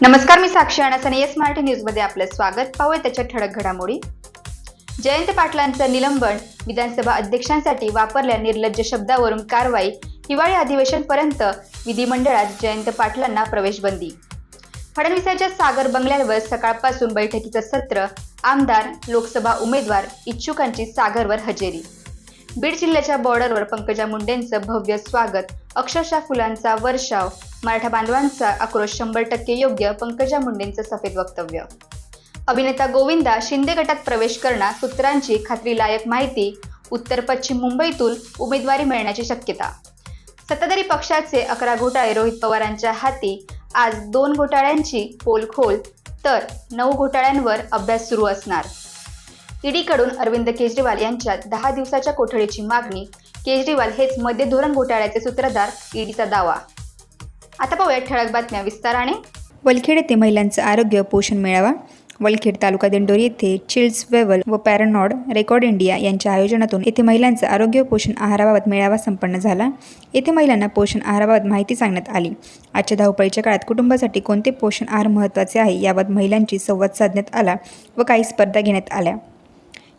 नमस्कार, मी साक्षी आणि एस मराठी न्यूजमध्ये आपलं स्वागत. पाहूया त्याच्या ठळक घडामोडी. जयंत पाटलांचं निलंबन, विधानसभा अध्यक्षांसाठी वापरल्या निर्लज्ज शब्दावरून कारवाई. हिवाळी अधिवेशनपर्यंत विधिमंडळात जयंत पाटलांना प्रवेशबंदी. फडणवीसांच्या सागर बंगल्यावर सकाळपासून बैठकीचं सत्र. आमदार, लोकसभा उमेदवार इच्छुकांची सागरवर हजेरी. बीड जिल्ह्याच्या बॉर्डरवर पंकजा मुंडेंचं भव्य स्वागत. अक्षरशः फुलांचा वर्षाव. मराठा बांधवांचा आक्रोश 100% योग्य. पंकजा मुंडेंचं सफेद वक्तव्य. अभिनेता गोविंदा शिंदे गटात प्रवेश करणार. सूत्रांची खात्रीलायक माहिती. उत्तर पश्चिम मुंबईतून उमेदवारी मिळण्याची शक्यता. सत्ताधारी पक्षाचे 11 घोटाळे रोहित पवारांच्या हाती. आज 2 घोटाळ्यांची पोलखोल तर 9 घोटाळ्यांवर अभ्यास सुरू असणार. ईडीकडून अरविंद केजरीवाल यांच्यात 10 दिवसाच्या कोठडीची मागणी. केजरीवाल हेच मद्य धोरण घोटाळ्याचे सूत्रधार, ईडीचा दावा. आता पाहूया ठळक बातम्या विस्ताराने. वलखेड येथे महिलांचं आरोग्य पोषण मेळावा. वलखेड तालुका दिंडोरी येथे चिल्ड्स वेवल व पॅरानॉड रेकॉर्ड इंडिया यांच्या आयोजनातून येथे महिलांचं आरोग्य पोषण आहाराबाबत मेळावा संपन्न झाला. येथे महिलांना पोषण आहाराबाबत माहिती सांगण्यात आली. आजच्या धावपळीच्या काळात कुटुंबासाठी कोणते पोषण आहार महत्त्वाचे आहे याबाबत महिलांशी संवाद साधण्यात आला व काही स्पर्धा घेण्यात आल्या.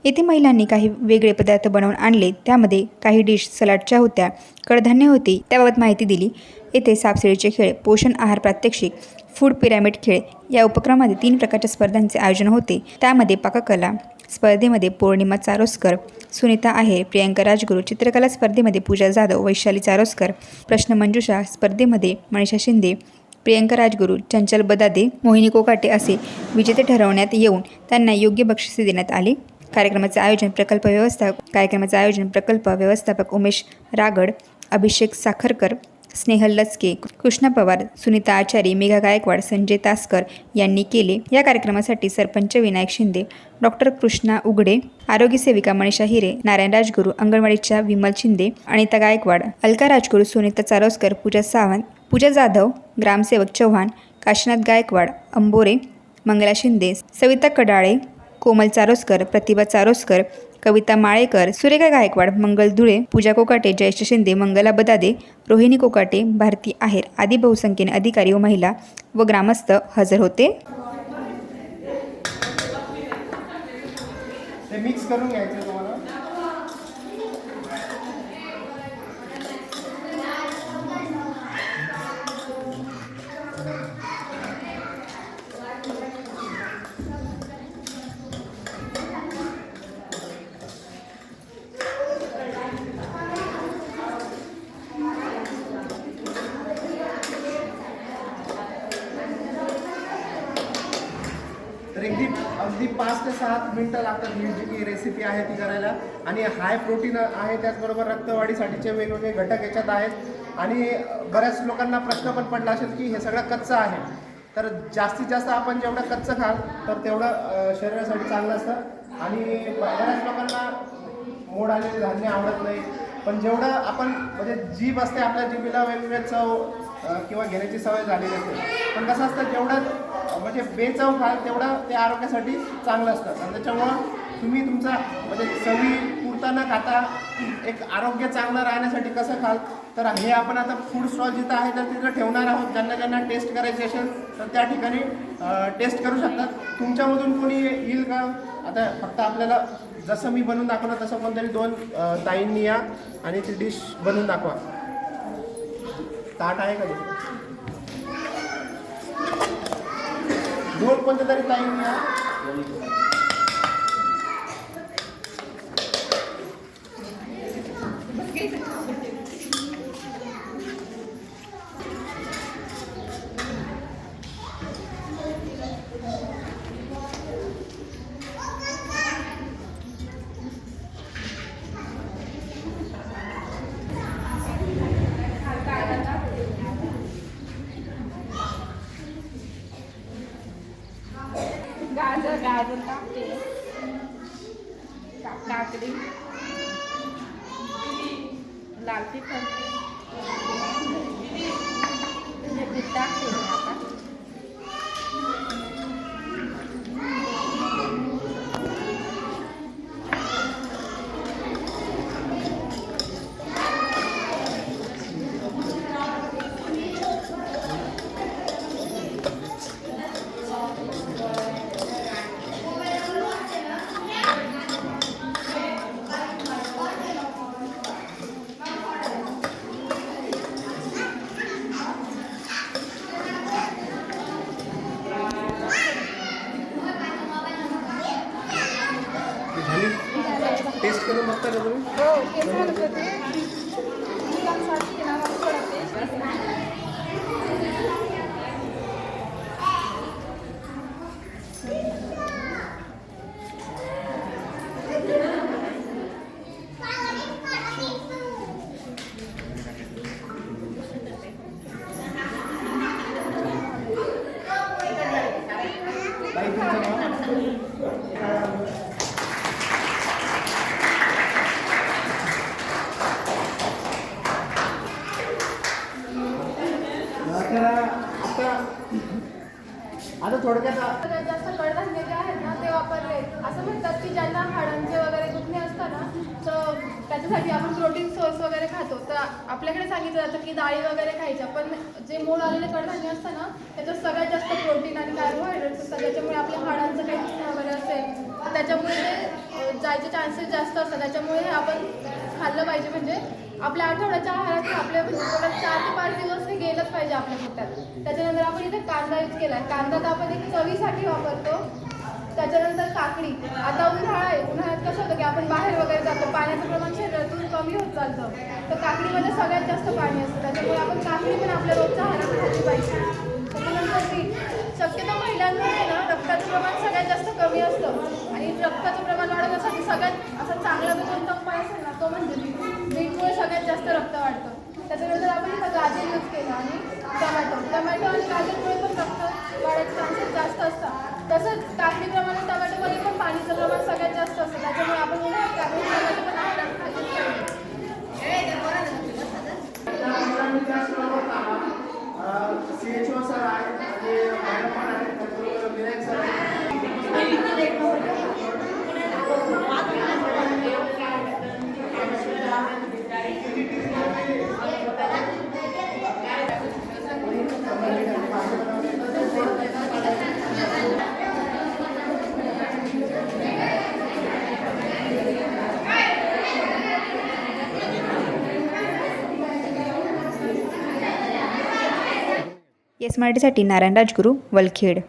येथे महिलांनी काही वेगळे पदार्थ बनवून आणले. त्यामध्ये काही डिश सलाडच्या होत्या, कडधान्य होती, त्याबाबत माहिती दिली. येथे सापशिडीचे खेळ, पोषण आहार प्रात्यक्षिक, फूड पिरॅमिड खेळ या उपक्रमामध्ये 3 प्रकारच्या स्पर्धांचे आयोजन होते. त्यामध्ये पाककला स्पर्धेमध्ये पौर्णिमा चारोस्कर, सुनीता आहेर, प्रियंका राजगुरू, चित्रकला स्पर्धेमध्ये पूजा जाधव, वैशाली चारोस्कर, प्रश्नमंजुषा स्पर्धेमध्ये मनीषा शिंदे, प्रियंका राजगुरू, चंचल बदादे, मोहिनी कोकाटे असे विजेते ठरवण्यात येऊन त्यांना योग्य बक्षिसे देण्यात आली. कार्यक्रमाचे आयोजन प्रकल्प व्यवस्थापक उमेश रागड, अभिषेक साखरकर, स्नेहल लचके, कृष्णा पवार, सुनीता आचारी, मेघा गायकवाड, संजय तासकर यांनी केले. या कार्यक्रमासाठी सरपंच विनायक शिंदे, डॉक्टर कृष्णा उघडे, आरोग्यसेविका मनीषा हिरे, नारायण राजगुरू, अंगणवाडीच्या विमल शिंदे, अनिता गायकवाड, अलका राजगुरू, सुनीता चारोस्कर, पूजा सावंत, पूजा जाधव, ग्रामसेवक चव्हाण, काशीनाथ गायकवाड, अंबोरे, मंगला शिंदे, सविता कडाळे, कोमल चारोस्कर, प्रतिभा चारोस्कर, कविता माळेकर, सुरेखा गायकवाड, मंगल धुळे, पूजा कोकाटे, जयेश शिंदे, मंगला बदादे, रोहिणी कोकाटे, भारती आहेर आदी बहुसंख्येने अधिकारी व महिला व ग्रामस्थ हजर होते. मिक्स करून घ्यायचं तुम्हाला. तर अगदी 5 ते 7 मिनटं लागतात ही जी रेसिपी आहे ती करायला. आणि हाय प्रोटीन आहे, त्याचबरोबर रक्तवाढीसाठीचे वेगवेगळे घटक याच्यात आहेत. आणि बऱ्याच लोकांना प्रश्न पण पडला असेल की हे सगळं कच्चं आहे, तर जास्तीत जास्त आपण जेवढं कच्चं खाल तर तेवढं शरीरासाठी चांगलं असतं. आणि बऱ्याच लोकांना मोड आलेले धान्य आवडत नाही, पण जेवढं आपण म्हणजे जीभ असते आपल्या जीभीला वेगवेगळे चव किंवा घेण्याची सवय झालेली असते, पण कसं असतं जेवढं म्हणजे बेचव खाल तेवढं ते आरोग्यासाठी चांगलं असतं. आणि त्याच्यामुळं तुम्ही तुमचा म्हणजे चवी पुरता न खाता एक आरोग्य चांगलं राहण्यासाठी कसं खाल, तर हे आपण आता फूड स्टॉल जिथं आहे तर तिथं ठेवणार आहोत. ज्यांना टेस्ट करायची असेल तर त्या ठिकाणी टेस्ट करू शकतात. तुमच्यामधून कोणी येईल का? आता फक्त आपल्याला जसं मी बनवून दाखवलं तसं कोणतरी 2 ताईंनी या आणि ती डिश बनवून दाखवा. ताट आहे का? 2 कोणत्या तरी ताईंनी या. गाजर टाकते, काकडी, लाल तिखट टाकते आता. झाली टेस्ट करून बघता का तुम्ही? हो केस म्हणत होते मुलांसाठी ना मला पडते ताई, तुमचं नाव? तर आता थोडक्यात सगळ्यात जास्त कडधान्य जे आहेत ना ते वापरले. असं म्हणतात की ज्यांना हाडांचे वगैरे दुखणे असतात ना तर त्याच्यासाठी आपण प्रोटीन सोर्स वगैरे खातो. तर आपल्याकडे सांगितलं जातं की डाळी वगैरे खायच्या, पण जे मोड आलेले कडधान्य असतं ना त्याच्यात सगळ्यात जास्त प्रोटीन आणि कार्बोहायड्रेट्स असतात. त्याच्यामुळे आपल्या हाडांचं काही दुखणं वगैरे असेल तर त्याच्यामुळे ते जायचे चान्सेस जास्त असतात. त्याच्यामुळे हे आपण खाल्लं पाहिजे. म्हणजे आपल्या आठवड्याच्या आहारात आपल्या पोटात 4 ते 5 दिवस हे गेलंच पाहिजे आपल्या पोटात. त्याच्यानंतर आपण इथे कांदा यूज केला आहे. कांदा तर आपण एक चवीसाठी वापरतो. त्याच्यानंतर काकडी. आता उन्हाळा आहे, उन्हाळ्यात कसं होतं की आपण बाहेर वगैरे जातो, पाण्याचं प्रमाण शरीरातून कमी होत चालतं. तर काकडीमध्ये सगळ्यात जास्त पाणी असतं. त्याच्यामुळे आपण काकडी पण आपल्या रोजच्या आहारात खाल्ली पाहिजे. त्याच्यानंतर बीट. शक्यतो महिलांमध्ये ना रक्ताचं प्रमाण सगळ्यात जास्त कमी असतं आणि रक्ताचं प्रमाण वाढवण्यासाठी सगळ्यात असा चांगला जो कोणता उपाय असेल ना तो म्हणजे बीटमुळे सगळ्यात जास्त रक्त वाढतं. त्याच्यानंतर आपण इथं गाजर यूज केलं आणि टमॅटो आणि गाजरमुळे पण रक्त वाढायचे चान्सेस जास्त असतात. तसंच काकडीप्रमाणे टमॅटोमध्ये पण पाणीचं प्रमाण सगळ्यात जास्त असतं. त्याच्यामुळे आपण काकडी टमॅटो पण आहारात खाल्ली पाहिजे. CHO सर आहेत आणि मॅडम पण आहेत, त्याचबरोबर विनायक सर आहेत. SMRTसाठी नारायण राजगुरू, वलखेड.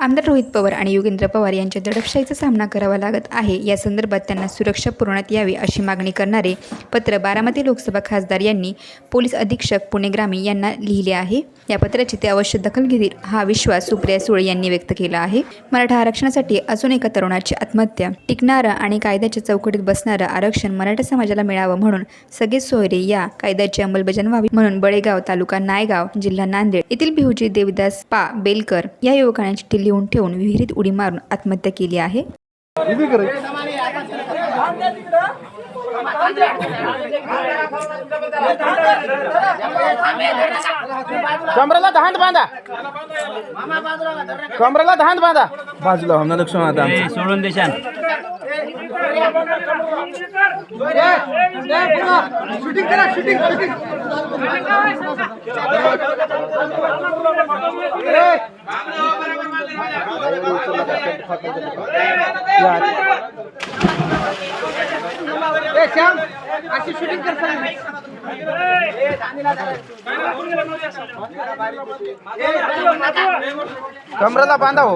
आमदार रोहित पवार आणि योगेंद्र पवार यांच्या दडपशाहीचा सामना करावा लागत आहे. या संदर्भात त्यांना सुरक्षा पुरवण्यात यावी अशी मागणी करणारे पत्र बारामती लोकसभा खासदार यांनी पोलीस अधीक्षक पुणे ग्रामीण यांना लिहिले आहे. या पत्राची ते अवश्य दखल घेतील हा विश्वास सुप्रिया सुळे यांनी व्यक्त केला आहे. मराठा आरक्षणासाठी अजून एका तरुणाची आत्महत्या. टिकणारं आणि कायद्याच्या चौकटीत बसणारं आरक्षण मराठा समाजाला मिळावं म्हणून सगळे सोयरे या कायद्याची अंमलबजावणी व्हावी म्हणून बळेगाव तालुका नायगाव जिल्हा नांदेड येथील भिवजी देवदास पा बेलकर या युवकाने चिठ्ठी लिहून ठेवून विहिरीत उडी मारून आत्महत्या केली आहे. कमरेला धांड बांधा, कमरेला धांड बांधा. बाजूला हमना लक्ष्मण आता सोडून देशान. शूटिंग करा, शूटिंग शूटिंग. श्याम अशी शूटिंग कर. कमरेला बांधा हो.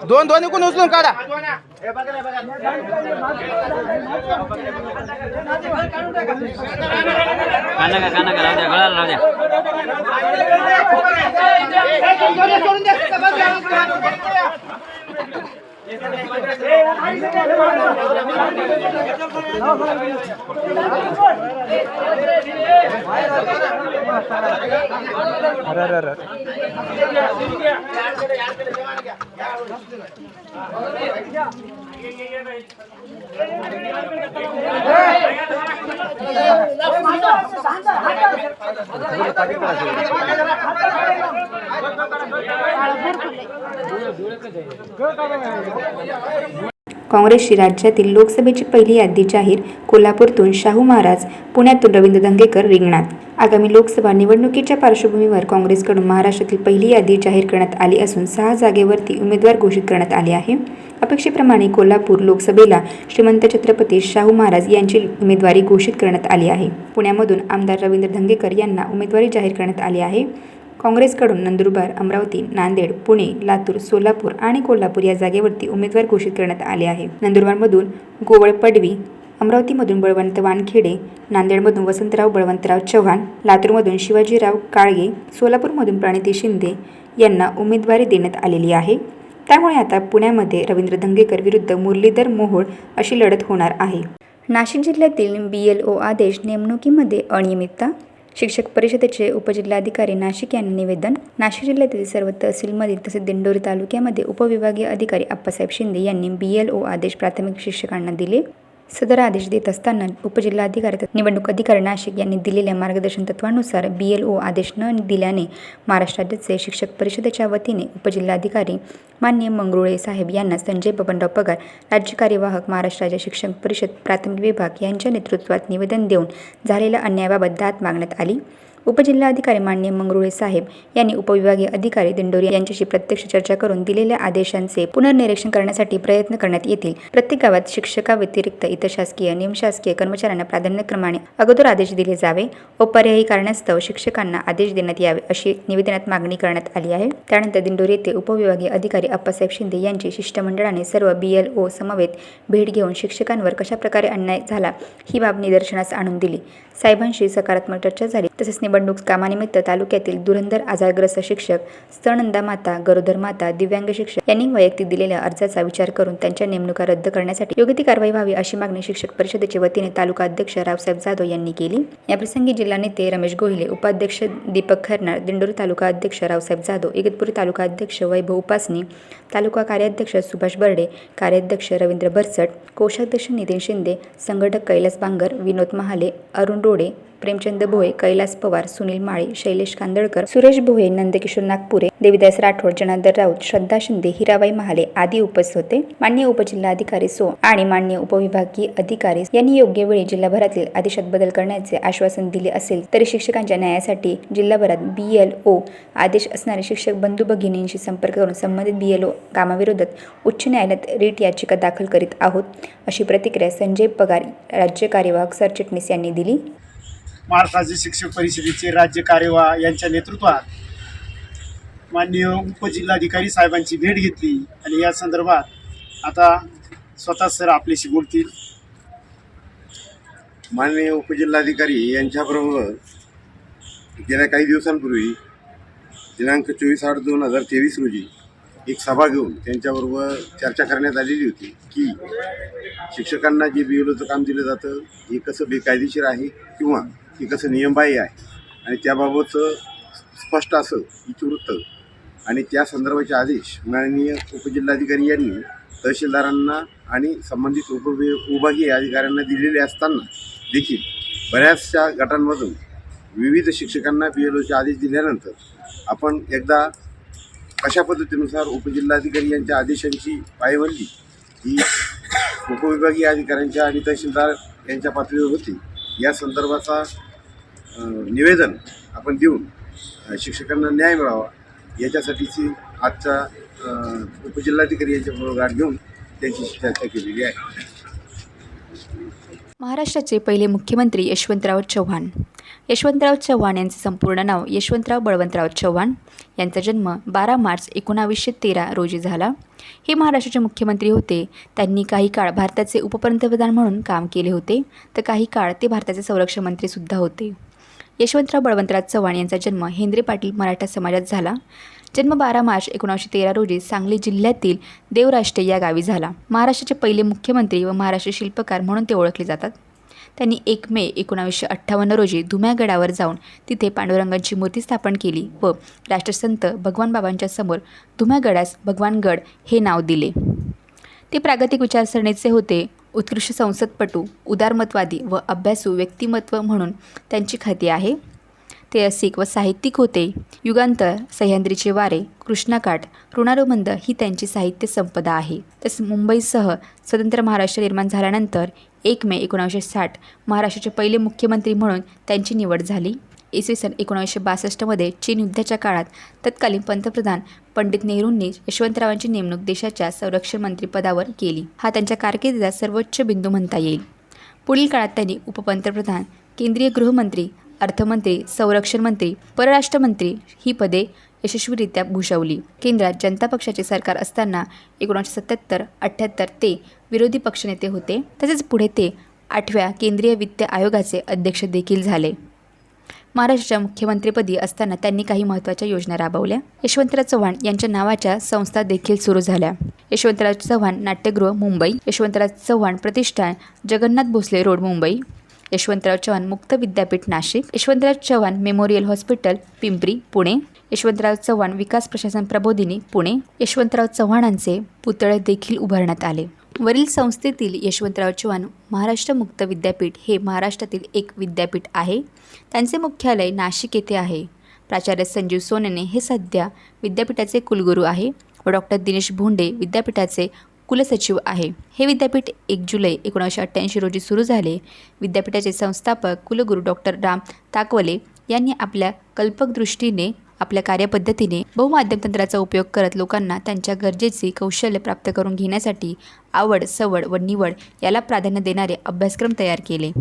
दोन दोन्ही कोण उचलून काढा. काना राहू द्या, गळाला राहू द्या. काँग्रेसची राज्यातील लोकसभेची पहिली यादी जाहीर. कोल्हापूरतून शाहू महाराज, पुण्यातून रवींद्र धंगेकर रिंगणात. आगामी लोकसभा निवडणुकीच्या पार्श्वभूमीवर काँग्रेसकडून महाराष्ट्रातील पहिली यादी जाहीर करण्यात आली असून 6 जागेवरती उमेदवार घोषित करण्यात आले आहे. अपेक्षेप्रमाणे कोल्हापूर लोकसभेला श्रीमंत छत्रपती शाहू महाराज यांची उमेदवारी घोषित करण्यात आली आहे. पुण्यामधून आमदार रवींद्र धंगेकर यांना उमेदवारी जाहीर करण्यात आली आहे. काँग्रेसकडून नंदुरबार, अमरावती, नांदेड, पुणे, लातूर, सोलापूर आणि कोल्हापूर या जागेवरती उमेदवार घोषित करण्यात आले आहे. नंदुरबारमधून गोवळ पडवी, अमरावतीमधून बळवंत वानखेडे, नांदेडमधून वसंतराव बळवंतराव चव्हाण, लातूरमधून शिवाजीराव काळगे, सोलापूरमधून प्रणिती शिंदे यांना उमेदवारी देण्यात आलेली आहे. त्यामुळे आता पुण्यामध्ये रवींद्र धंगेकर विरुद्ध मुरलीधर मोहोळ अशी लढत होणार आहे. नाशिक जिल्ह्यातील BLO आदेश नेमणुकीमध्ये अनियमितता. शिक्षक परिषदेचे उपजिल्हाधिकारी नाशिक यांना निवेदन. नाशिक जिल्ह्यातील सर्व तहसीलमधील तसेच दिंडोरी तालुक्यामध्ये उपविभागीय अधिकारी आप्पासाहेब शिंदे यांनी BLO आदेश प्राथमिक शिक्षकांना दिले. सदर आदेश देत असताना उपजिल्हाधिकारी निवडणूक अधिकारी नाशिक यांनी दिलेल्या मार्गदर्शन तत्वानुसार BLO आदेश न दिल्याने महाराष्ट्र राज्याचे शिक्षक परिषदेच्या वतीने उपजिल्हाधिकारी माननीय मंगरुळे साहेब यांना संजय बबनराव पगार, राज्य कार्यवाहक महाराष्ट्र राज्य शिक्षक परिषद प्राथमिक विभाग यांच्या नेतृत्वात निवेदन देऊन झालेल्या अन्यायाबाबत दाद मागण्यात आली. उपजिल्हाधिकारी माननीय मंगरुळे साहेब यांनी उपविभागीय अधिकारी दिंडोरी यांच्याशी प्रत्यक्ष चर्चा करून दिलेल्या आदेशांचे पुनर्निरीक्षण करण्यासाठी प्रयत्न करण्यात येतील. प्रत्येक गावात शिक्षकाव्यतिरिक्त इतर शासकीय, निमशासकीय कर्मचाऱ्यांना प्राधान्यक्रमाने अगोदर आदेश दिले जावे व पर्यायी कारणास्तव शिक्षकांना आदेश देण्यात यावे अशी निवेदनात मागणी करण्यात आली आहे. त्यानंतर दिंडोरी येथे उपविभागीय अधिकारी आप्पासाहेब शिंदे यांची शिष्टमंडळाने सर्व BLO समवेत भेट घेऊन शिक्षकांवर कशाप्रकारे अन्याय झाला ही बाब निदर्शनास आणून दिली. साहेबांशी सकारात्मक चर्चा झाली. तसेच निवडणूक कामानिमित्त तालुक्यातील धुरंधर आजारग्रस्त शिक्षक, स्तनंदा माता, गरोदर माता, दिव्यांग शिक्षक यांनी वैयक्तिक दिलेल्या अर्जाचा विचार करून त्यांच्या नेमणुका रद्द करण्यासाठी योग्य ती कारवाई व्हावी अशी मागणी शिक्षक परिषदेच्या वतीने तालुका अध्यक्ष रावसाहेब जाधव यांनी केली. याप्रसंगी जिल्हा नेते रमेश गोहिले, उपाध्यक्ष दीपक खरनार, दिंडोरी तालुका अध्यक्ष रावसाहेब जाधव, इगतपुरी तालुका अध्यक्ष वैभव उपासनी, तालुका कार्याध्यक्ष सुभाष बर्डे, कार्याध्यक्ष रवींद्र भरसट, कोषाध्यक्ष नितीन शिंदे, संघटक कैलास बांगर, विनोद महाले, अरुण रोडे, प्रेमचंद भोये, कैलास पवार, सुनील माळी, शैलेश कांदळकर, सुरेश भोये, नंदकिशोर नागपुरे, देविदास राठोड, जनार्दन राऊत, श्रद्धा शिंदे, हिराबाई महाले आदी उपस्थित होते. माननीय उपजिल्हाधिकारी सो आणि माननीय उपविभागीय अधिकारी यांनी योग्य वेळी जिल्हाभरातील आदेशात बदल करण्याचे आश्वासन दिले असेल तरी शिक्षकांच्या न्यायासाठी जिल्हाभरात BLO आदेश असणारे शिक्षक बंधू भगिनींशी संपर्क करून संबंधित BLO कामाविरोधात उच्च न्यायालयात रिट याचिका दाखल करीत आहोत अशी प्रतिक्रिया संजय पगार, राज्य कार्यवाहक सरचिटणीस यांनी दिली. महाराष्ट्र राज्य शिक्षक परिषदेचे राज्य कार्यवाह यांच्या नेतृत्वात माननीय उपजिल्हाधिकारी साहेबांची भेट घेतली आणि या संदर्भात आता स्वतः सर आपल्याशी बोलतील. माननीय उपजिल्हाधिकारी यांच्याबरोबर गेल्या काही दिवसांपूर्वी दिनांक 24/8/2023 रोजी एक सभा घेऊन त्यांच्याबरोबर चर्चा करण्यात आलेली होती की शिक्षकांना जे BLOचं काम दिलं जातं हे कसं बेकायदेशीर आहे किंवा हे कसं नियमबाह्य आहे आणि त्याबाबतचं स्पष्ट असं इतिवृत्त आणि त्या संदर्भाचे आदेश माननीय उपजिल्हाधिकारी यांनी तहसीलदारांना आणि संबंधित उपविभागीय अधिकाऱ्यांना दिलेले असताना देखील बऱ्याचशा गटांमधून विविध शिक्षकांना BLOचे आदेश दिल्यानंतर आपण एकदा कशा पद्धतीनुसार उपजिल्हाधिकारी यांच्या आदेशांची पायमल्ली ही उपविभागीय अधिकाऱ्यांच्या आणि तहसीलदार यांच्या पातळीवर होती या संदर्भाचा निवेदन आपण देऊन शिक्षकांना न्याय मिळावा याच्यासाठीची आजचा उपजिल्हाधिकारी यांच्याबरोबर गाठ घेऊन त्यांची चर्चा केलेली आहे. महाराष्ट्राचे पहिले मुख्यमंत्री यशवंतराव चव्हाण. यशवंतराव चव्हाण यांचे संपूर्ण नाव यशवंतराव बळवंतराव चव्हाण. यांचा जन्म 12 मार्च 1913 रोजी झाला. हे महाराष्ट्राचे मुख्यमंत्री होते. त्यांनी काही काळ भारताचे उपपंतप्रधान म्हणून काम केले होते तर काही काळ ते भारताचे संरक्षण मंत्रीसुद्धा होते. यशवंतराव बळवंतराव चव्हाण यांचा जन्म हेंद्रे पाटील मराठा समाजात झाला. जन्म 12 मार्च 1913 रोजी सांगली जिल्ह्यातील देवराष्ट्रे या गावी झाला. महाराष्ट्राचे पहिले मुख्यमंत्री व महाराष्ट्र शिल्पकार म्हणून ते ओळखले जातात. त्यांनी 1 मे 1958 रोजी धुम्यागडावर जाऊन तिथे पांडुरंगाची मूर्ती स्थापन केली व राष्ट्रसंत भगवान बाबांच्या समोर धुम्यागडास भगवानगड हे नाव दिले. ते प्रागतिक विचारसरणीचे होते. उत्कृष्ट संसदपटू, उदारमतवादी व अभ्यासू व्यक्तिमत्व म्हणून त्यांची ख्याती आहे. ते रसिक व साहित्यिक होते. युगांतर, सह्याद्रीचे वारे, कृष्णाकाठ, ऋणानुबंध ही त्यांची साहित्य संपदा आहे. तसेच मुंबईसह स्वतंत्र महाराष्ट्र निर्माण झाल्यानंतर 1 मे 1960 महाराष्ट्राचे पहिले मुख्यमंत्री म्हणून त्यांची निवड झाली. इसवी सन 1962 चीन युद्धाच्या काळात तत्कालीन पंतप्रधान पंडित नेहरूंनी यशवंतरावांची नेमणूक देशाच्या संरक्षण मंत्रिपदावर केली. हा त्यांच्या कारकिर्दीचा सर्वोच्च बिंदू म्हणता येईल. पुढील काळात त्यांनी उपपंतप्रधान, केंद्रीय गृहमंत्री, अर्थमंत्री, संरक्षण मंत्री, परराष्ट्र मंत्री ही पदे यशस्वीरित्या भूषवली. केंद्रात जनता पक्षाचे सरकार असताना 1977-78 ते विरोधी पक्षनेते होते. तसेच पुढे ते 8व्या केंद्रीय वित्त आयोगाचे अध्यक्ष देखील झाले. महाराष्ट्राच्या मुख्यमंत्रीपदी असताना त्यांनी काही महत्त्वाच्या योजना राबवल्या. यशवंतराव चव्हाण यांच्या नावाच्या संस्था देखील सुरू झाल्या. यशवंतराव चव्हाण नाट्यगृह मुंबई, यशवंतराव चव्हाण प्रतिष्ठान, जगन्नाथ भोसले रोड मुंबई, यशवंतराव चव्हाण मुक्त विद्यापीठ नाशिक, यशवंतराव चव्हाण मेमोरियल हॉस्पिटल पिंपरी पुणे, यशवंतराव चव्हाण विकास प्रशासन प्रबोधिनी पुणे. यशवंतराव चव्हाणांचे पुतळे देखील उभारण्यात आले. वरील संस्थेतील यशवंतराव चव्हाण महाराष्ट्र मुक्त विद्यापीठ हे महाराष्ट्रातील एक विद्यापीठ आहे. त्यांचे मुख्यालय नाशिक येथे आहे. प्राचार्य संजीव सोनेने हे सध्या विद्यापीठाचे कुलगुरू आहे व डॉक्टर दिनेश भोंडे विद्यापीठाचे कुलसचिव आहे. हे विद्यापीठ 1 जुलै 1988 रोजी सुरू झाले. विद्यापीठाचे संस्थापक कुलगुरू डॉक्टर राम ताकवले यांनी आपल्या कल्पक दृष्टीने, आपल्या कार्यपद्धतीने बहुमाध्यम तंत्राचा उपयोग करत लोकांना त्यांच्या गरजेची कौशल्य प्राप्त करून घेण्यासाठी आवड, सवड व निवड याला प्राधान्य देणारे अभ्यासक्रम तयार केले.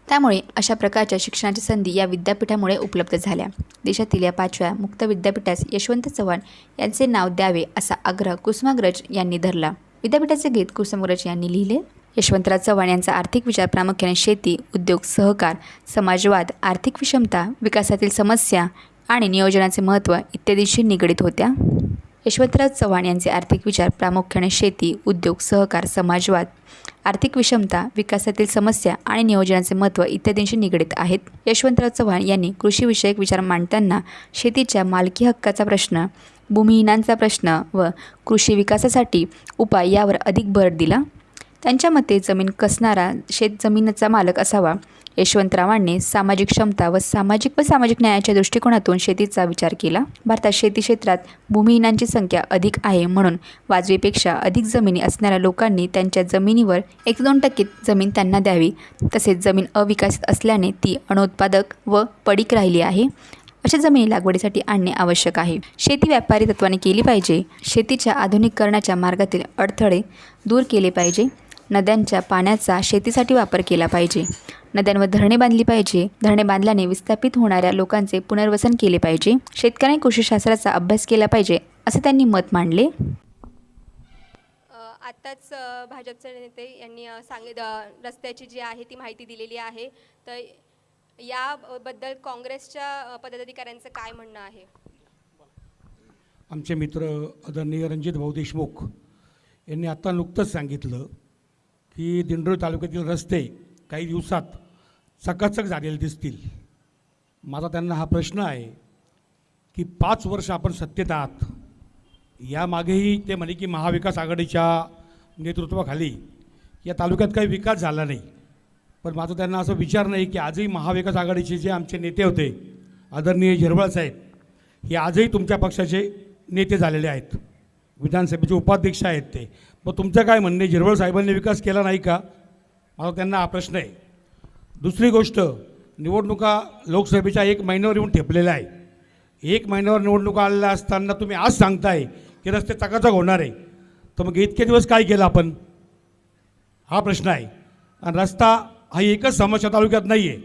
त्यामुळे अशा प्रकारच्या शिक्षणाची संधी या विद्यापीठामुळे उपलब्ध झाल्या. देशातील या 5व्या मुक्त विद्यापीठास यशवंत चव्हाण यांचे नाव द्यावे असा आग्रह कुसुमाग्रज यांनी धरला. विद्यापीठाचे गीत कुसुमाग्रज यांनी लिहिले. यशवंतराव चव्हाण यांचा आर्थिक विचार प्रामुख्याने शेती, उद्योग, सहकार, समाजवाद, आर्थिक विषमता, विकासातील समस्या आणि नियोजनाचे महत्त्व इत्यादींशी निगडीत होत्या. यशवंतराव चव्हाण यांचे आर्थिक विचार प्रामुख्याने शेती, उद्योग, सहकार, समाजवाद, आर्थिक विषमता, विकासातील समस्या आणि नियोजनाचे महत्त्व इत्यादींशी निगडीत आहेत. यशवंतराव चव्हाण यांनी कृषीविषयक विचार मांडताना शेतीच्या मालकी हक्काचा प्रश्न, भूमिहीनांचा प्रश्न व कृषी विकासासाठी उपाय यावर अधिक भर दिला. त्यांच्या मते जमीन कसणारा शेतजमिनीचा मालक असावा. यशवंतरावांनी सामाजिक क्षमता व सामाजिक न्यायाच्या दृष्टिकोनातून शेतीचा विचार केला. भारतात शेती क्षेत्रात भूमिहीनांची संख्या अधिक आहे म्हणून वाजवीपेक्षा अधिक जमिनी असणाऱ्या लोकांनी त्यांच्या जमिनीवर 1-2% जमीन त्यांना द्यावी. तसेच जमीन अविकसित असल्याने ती अनुत्पादक व पडीक राहिली आहे. अशा जमिनी लागवडीसाठी आणणे आवश्यक आहे. शेती व्यापारी तत्त्वाने केली पाहिजे. शेतीच्या आधुनिकीकरणाच्या मार्गातील अडथळे दूर केले पाहिजे. नद्यांच्या पाण्याचा शेतीसाठी वापर केला पाहिजे. नद्यांवर धरणे बांधली पाहिजे. धरणे बांधल्याने विस्थापित होणाऱ्या लोकांचे पुनर्वसन केले पाहिजे. शेतकऱ्यांनी कृषीशास्त्राचा अभ्यास केला पाहिजे असे त्यांनी मत मांडले. आत्ताच भाजपचे नेते यांनी रस्त्याची जी आहे ती माहिती दिलेली आहे. तर याबद्दल काँग्रेसच्या पदाधिकाऱ्यांचं काय म्हणणं आहे? आमचे मित्र आदरणीय रणजित भाऊ देशमुख यांनी आत्ता नुकतंच सांगितलं की दिंडोरी तालुक्यातील रस्ते काही दिवसात चकाचक झालेले दिसतील. माझा त्यांना हा प्रश्न आहे की 5 वर्ष आपण सत्तेत आहात. यामागेही ते म्हणे की महाविकास आघाडीच्या नेतृत्वाखाली या तालुक्यात काही विकास झाला नाही. पण माझं त्यांना असं विचार नाही की आजही महाविकास आघाडीचे जे आमचे नेते होते आदरणीय झिरवळ साहेब हे आजही तुमच्या पक्षाचे नेते झालेले आहेत. विधानसभेचे उपाध्यक्ष आहेत ते. मग तुमचं काय म्हणणे, झिरवळ साहेबांनी विकास केला नाही का? माझा त्यांना हा प्रश्न आहे. दुसरी गोष्ट, निवडणुका लोकसभेच्या 1 महिन्यावर येऊन ठेपलेल्या आहे. 1 महिन्यावर निवडणुका आलेल्या असताना तुम्ही आज सांगताय की रस्ते चकाचक होणार आहे. तर मग इतके दिवस काय केलं आपण? हा प्रश्न आहे. आणि रस्ता हा एकच समस्या तालुक्यात नाही आहे,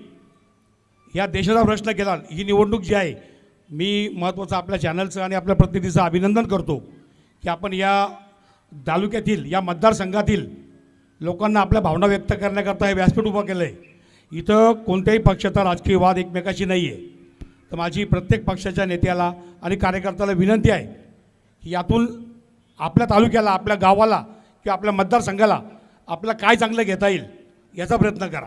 या देशाचा प्रश्न केला. ही निवडणूक जी आहे, मी महत्त्वाचं आपल्या चॅनलचं आणि आपल्या प्रतिनिधीचं अभिनंदन करतो की आपण या तालुक्यातील, या मतदारसंघातील लोकांना आपल्या भावना व्यक्त करण्याकरता हे व्यासपीठ उभं केलं आहे. इथं कोणत्याही पक्षाचा राजकीय वाद एकमेकाशी नाही आहे. तर माझी प्रत्येक पक्षाच्या नेत्याला आणि कार्यकर्त्याला विनंती आहे की यातून आपल्या तालुक्याला, आपल्या गावाला किंवा आपल्या मतदारसंघाला आपल्याला काय चांगलं घेता येईल याचा प्रयत्न करा.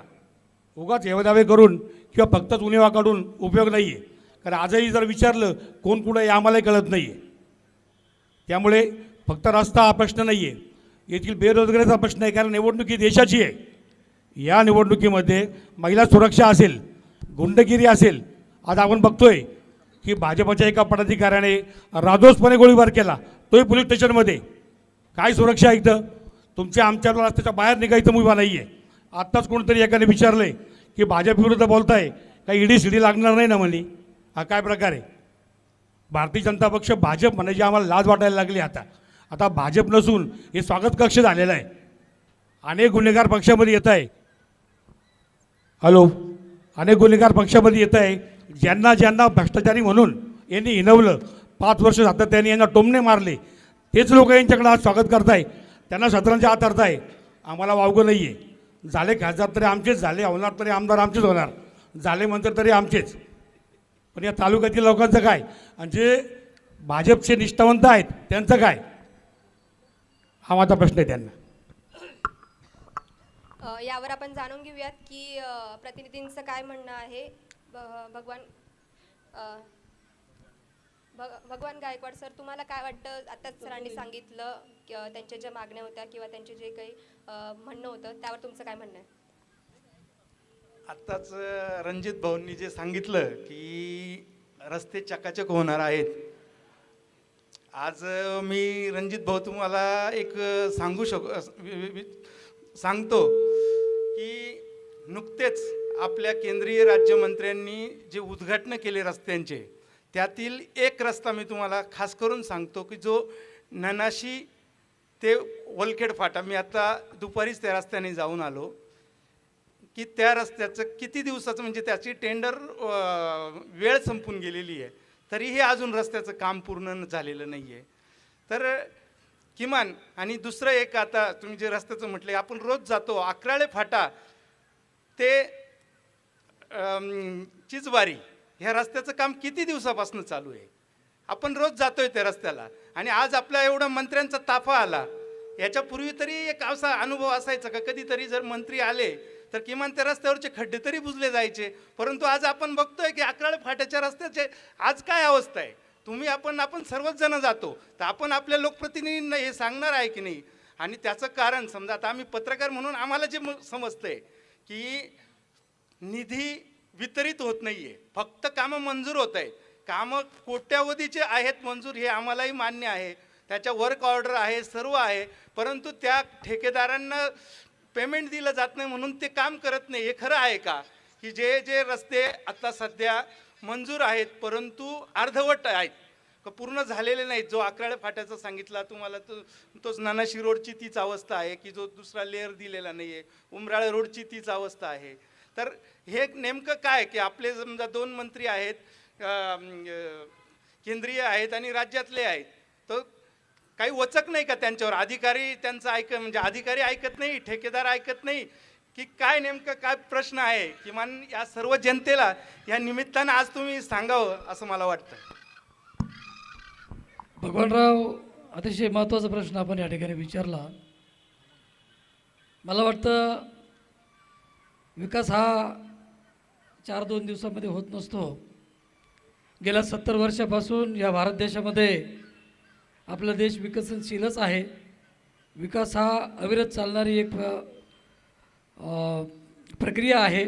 उगाच हेवेदावे करून किंवा फक्तच उणेवा काढून उपयोग नाही आहे. कारण आजही जर विचारलं कोण कुठं आहे आम्हालाही कळत नाही आहे. त्यामुळे फक्त रस्ता हा प्रश्न नाही आहे, येथील बेरोजगारीचा प्रश्न आहे. कारण निवडणूक ही देशाची आहे. या निवडणुकीमध्ये महिला सुरक्षा असेल, गुंडगिरी असेल आज आपण बघतोय की भाजपच्या एका पदाधिकाऱ्याने राजोसपणे गोळीबार केला, तोही पोलीस स्टेशनमध्ये. काय सुरक्षा आहे इथं? तुमच्या आमच्या रस्त्याच्या बाहेर निघायचं मुभा नाही आहे. आत्ताच कोणतरी एकाने विचारलं की भाजप विरुद्ध बोलताय काही ईडी सीडी लागणार नाही ना म्हणे. हा काय प्रकार आहे? भारतीय जनता पक्ष भाजप म्हणायची आम्हाला लाज वाटायला लागली. आता भाजप नसून हे स्वागत कक्ष झालेलं आहे. अनेक गुन्हेगार पक्षामध्ये येत आहे. अनेक गुन्हेगार पक्षामध्ये येत आहे. ज्यांना भ्रष्टाचारी म्हणून यांनी हिनवलं, 5 वर्ष सातत्याने यांना टोमणे मारले, तेच लोक यांच्याकडे आज स्वागत करताय, त्यांना सत्रांच्या आत धरताय. आम्हाला वावगं नाही आहे. झाले खासदार तरी आमचेच झाले, होणार तरी आमदार आमचेच होणार, झाले मंत्री तरी आमचेच. पण या तालुक्यातील लोकांचं काय? आणि जे भाजपचे निष्ठावंत आहेत त्यांचं काय? हा माझा प्रश्न आहे त्यांना. यावर आपण जाणून घेऊयात की प्रतिनिधींचं काय म्हणणं आहे. भगवान गायकवाड सर, तुम्हाला काय वाटतं? आताच सरांनी सांगितलं की त्यांच्या ज्या मागण्या होत्या किंवा त्यांचे जे काही म्हणणं होतं त्यावर तुमचं काय म्हणणं आहे? आत्ताच रणजित भाऊंनी जे सांगितलं की रस्ते चकाचक होणार आहेत. आज मी रणजित भाऊ तुम्हाला एक सांगतो की नुकतेच आपल्या केंद्रीय राज्यमंत्र्यांनी जे उद्घाटन केले रस्त्यांचे, त्यातील एक रस्ता मी तुम्हाला खास करून सांगतो की जो ननाशी ते वलखेड फाटा, मी आता दुपारीच त्या रस्त्याने जाऊन आलो की त्या रस्त्याचं किती दिवसाचं, म्हणजे त्याची टेंडर वेळ संपून गेलेली आहे, तरीही अजून रस्त्याचं काम पूर्ण झालेलं नाही आहे. तर किमान, आणि दुसरं एक, आता तुम्ही जे रस्त्याचं म्हटले, आपण रोज जातो अकराळे फाटा ते चिचबारी, ह्या रस्त्याचं काम किती दिवसापासून चालू आहे? आपण रोज जातोय त्या रस्त्याला, आणि आज आपला एवढा मंत्र्यांचा ताफा आला. याच्यापूर्वी तरी एक असा अनुभव असायचा का कधीतरी जर मंत्री आले तर किमान त्या रस्त्यावरचे खड्डे तरी बुजले जायचे. परंतु आज आपण बघतोय की अकराळे फाट्याच्या रस्त्याचे आज काय अवस्था आहे. आपण सर्वच जण जातो, तर आपण आपल्या लोकप्रतिनिधींना हे सांगणार आहे की नाही? आणि त्याचं कारण समजा, आता आम्ही पत्रकार म्हणून आम्हाला जे समजतंय की निधी वितरित होत नाही आहे, फक्त कामं मंजूर होत आहेत. कामं कोट्यावधीचे आहेत मंजूर, हे आम्हालाही मान्य आहे, त्याच्या वर्क ऑर्डर आहे, सर्व आहे, परंतु त्या ठेकेदारांना पेमेंट दिलं जात नाही म्हणून ते काम करत नाही. हे खरं आहे का की जे रस्ते आता सध्या मंजूर आहेत परंतु अर्धवट आहेत, पूर्ण झालेले नाहीत? जो अकराळे फाट्याचा सांगितला तुम्हाला, तोच नानाशी रोडची तीच अवस्था आहे की जो दुसरा लेअर दिलेला नाही आहे. उमराळे रोडची तीच अवस्था आहे. तर हे नेमकं काय की आपले समजा 2 मंत्री आहेत, केंद्रीय आहेत आणि राज्यातले आहेत, तर काही वचक नाही का त्यांच्यावर? अधिकारी त्यांचं म्हणजे अधिकारी ऐकत नाही, ठेकेदार ऐकत नाही की काय? नेमकं काय प्रश्न आहे? किमान या सर्व जनतेला या निमित्तानं आज तुम्ही सांगावं असं मला वाटतं. भगवानराव, अतिशय महत्त्वाचा प्रश्न आपण या ठिकाणी विचारला. मला वाटतं विकास हा 4-2 दिवसामध्ये होत नसतो. गेल्या 70 वर्षापासून या भारत देशामध्ये आपला देश विकसनशीलच आहे. विकास हा अविरत चालणारी एक प्रक्रिया आहे.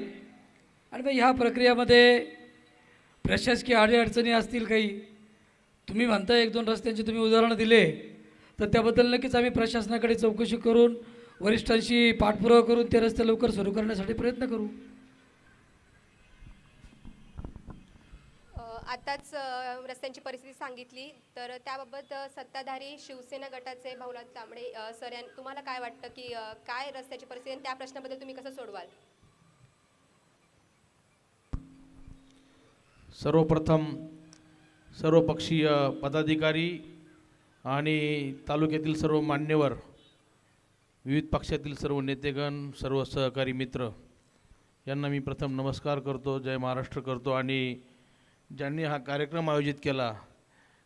आणि मग ह्या प्रक्रियामध्ये प्रशासकीय अडीअडचणी असतील काही. तुम्ही म्हणता 1-2 रस्त्यांची तुम्ही उदाहरणं दिले, तर त्याबद्दल नक्कीच आम्ही प्रशासनाकडे चौकशी करून वरिष्ठांशी पाठपुरावा करून ते रस्ते लवकर सुरू करण्यासाठी प्रयत्न करू. आताच रस्त्यांची परिस्थिती सांगितली, तर त्याबाबत सत्ताधारी शिवसेना गटाचे भाऊलाल तांबडे सर, तुम्हाला काय वाटतं की काय रस्त्याची परिस्थिती आणि त्या प्रश्नाबद्दल तुम्ही कसं सोडवाल? सर्वप्रथम सर्वपक्षीय पदाधिकारी आणि तालुक्यातील सर्व मान्यवर, विविध पक्षातील सर्व नेतेगण, सर्व सहकारी मित्र यांना मी प्रथम नमस्कार करतो, जय महाराष्ट्र करतो. आणि ज्यांनी हा कार्यक्रम आयोजित केला,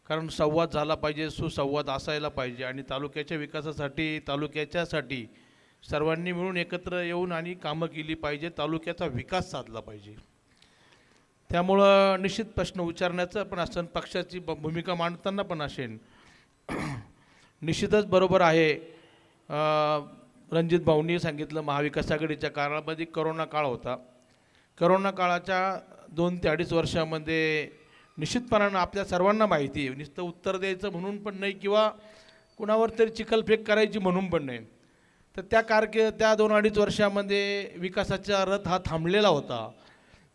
कारण संवाद झाला पाहिजे, सुसंवाद असायला पाहिजे, आणि तालुक्याच्या विकासासाठी, तालुक्याच्यासाठी सर्वांनी मिळून एकत्र येऊन आणि कामं केली पाहिजे, तालुक्याचा विकास साधला पाहिजे. त्यामुळं निश्चित प्रश्न विचारण्याचं पण असेल, पक्षाची भूमिका मांडताना पण असेल. निश्चितच बरोबर आहे, रणजित भाऊंनी सांगितलं, महाविकास आघाडीच्या काळामध्ये करोना काळ होता. करोना काळाच्या 2 ते 2.5 वर्षामध्ये निश्चितपणानं आपल्या सर्वांना माहिती आहे, नुसतं उत्तर द्यायचं म्हणून पण नाही किंवा कुणावर तरी चिखलफेक करायची म्हणून पण नाही. तर त्या 2-2.5 वर्षामध्ये विकासाचा रथ हा थांबलेला होता.